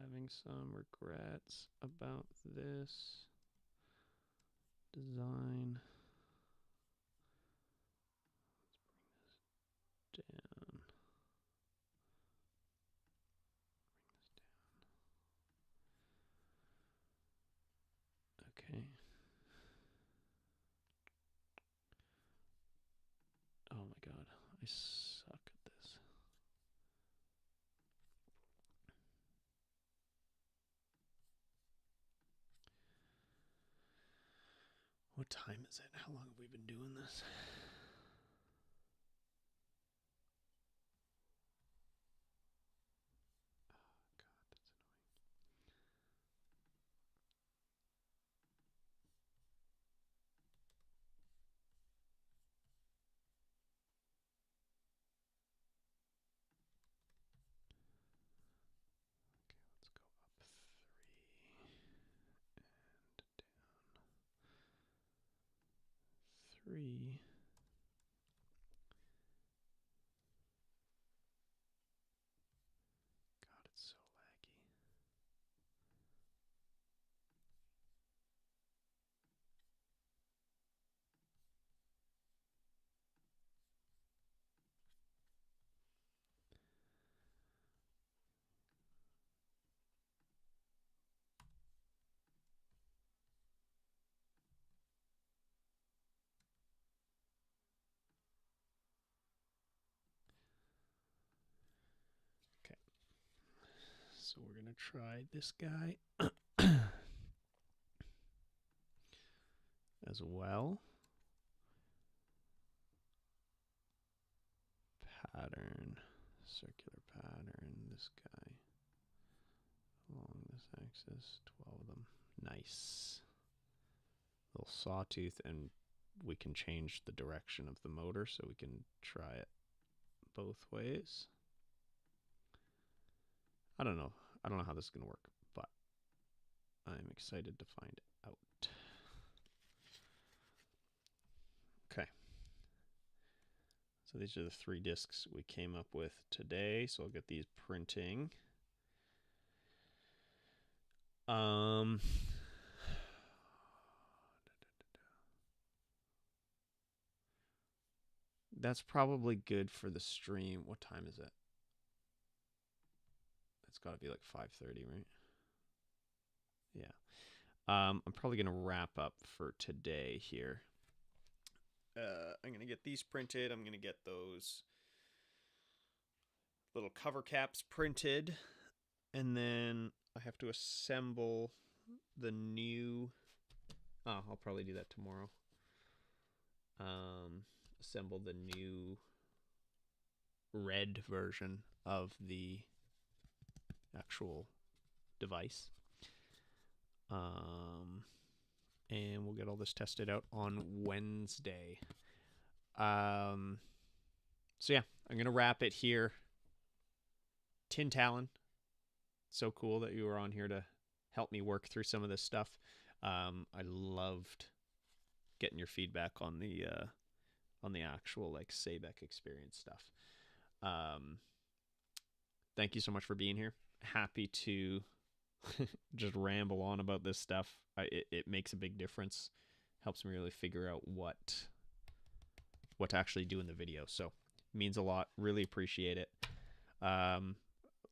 Having some regrets about this design. Let's bring this down. Okay. Oh my god, I suck at this. What time is it? How long have we been doing this? Let's go up 3 and down 3. God, it's so laggy. Okay. So we're going to try this guy as well. Pattern, circular pattern, this guy along this axis, 12 of them. Nice. Little sawtooth, and we can change the direction of the motor so we can try it both ways. I don't know how this is going to work, but I'm excited to find out. Okay. So these are the 3 discs we came up with today. So I'll get these printing. That's probably good for the stream. What time is it? It's got to be like 5:30, right? Yeah. I'm probably going to wrap up for today here. I'm going to get these printed. I'm going to get those little cover caps printed. And then I have to assemble the new... Oh, I'll probably do that tomorrow. Assemble the new red version of the actual device. And we'll get all this tested out on Wednesday. So yeah, I'm going to wrap it here. Tin Talon, so cool that you were on here to help me work through some of this stuff. I loved getting your feedback on the actual like Sabec experience stuff. Thank you so much for being here. Happy to just ramble on about this stuff. It makes a big difference. Helps me really figure out what to actually do in the video. So it means a lot. Really appreciate it.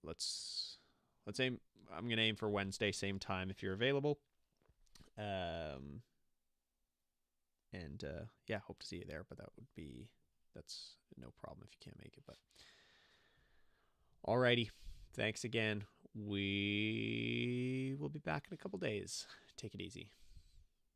Let's aim. I'm gonna aim for Wednesday, same time if you're available. Yeah, hope to see you there. But that's no problem if you can't make it. But alrighty, thanks again. We will be back in a couple days. Take it easy.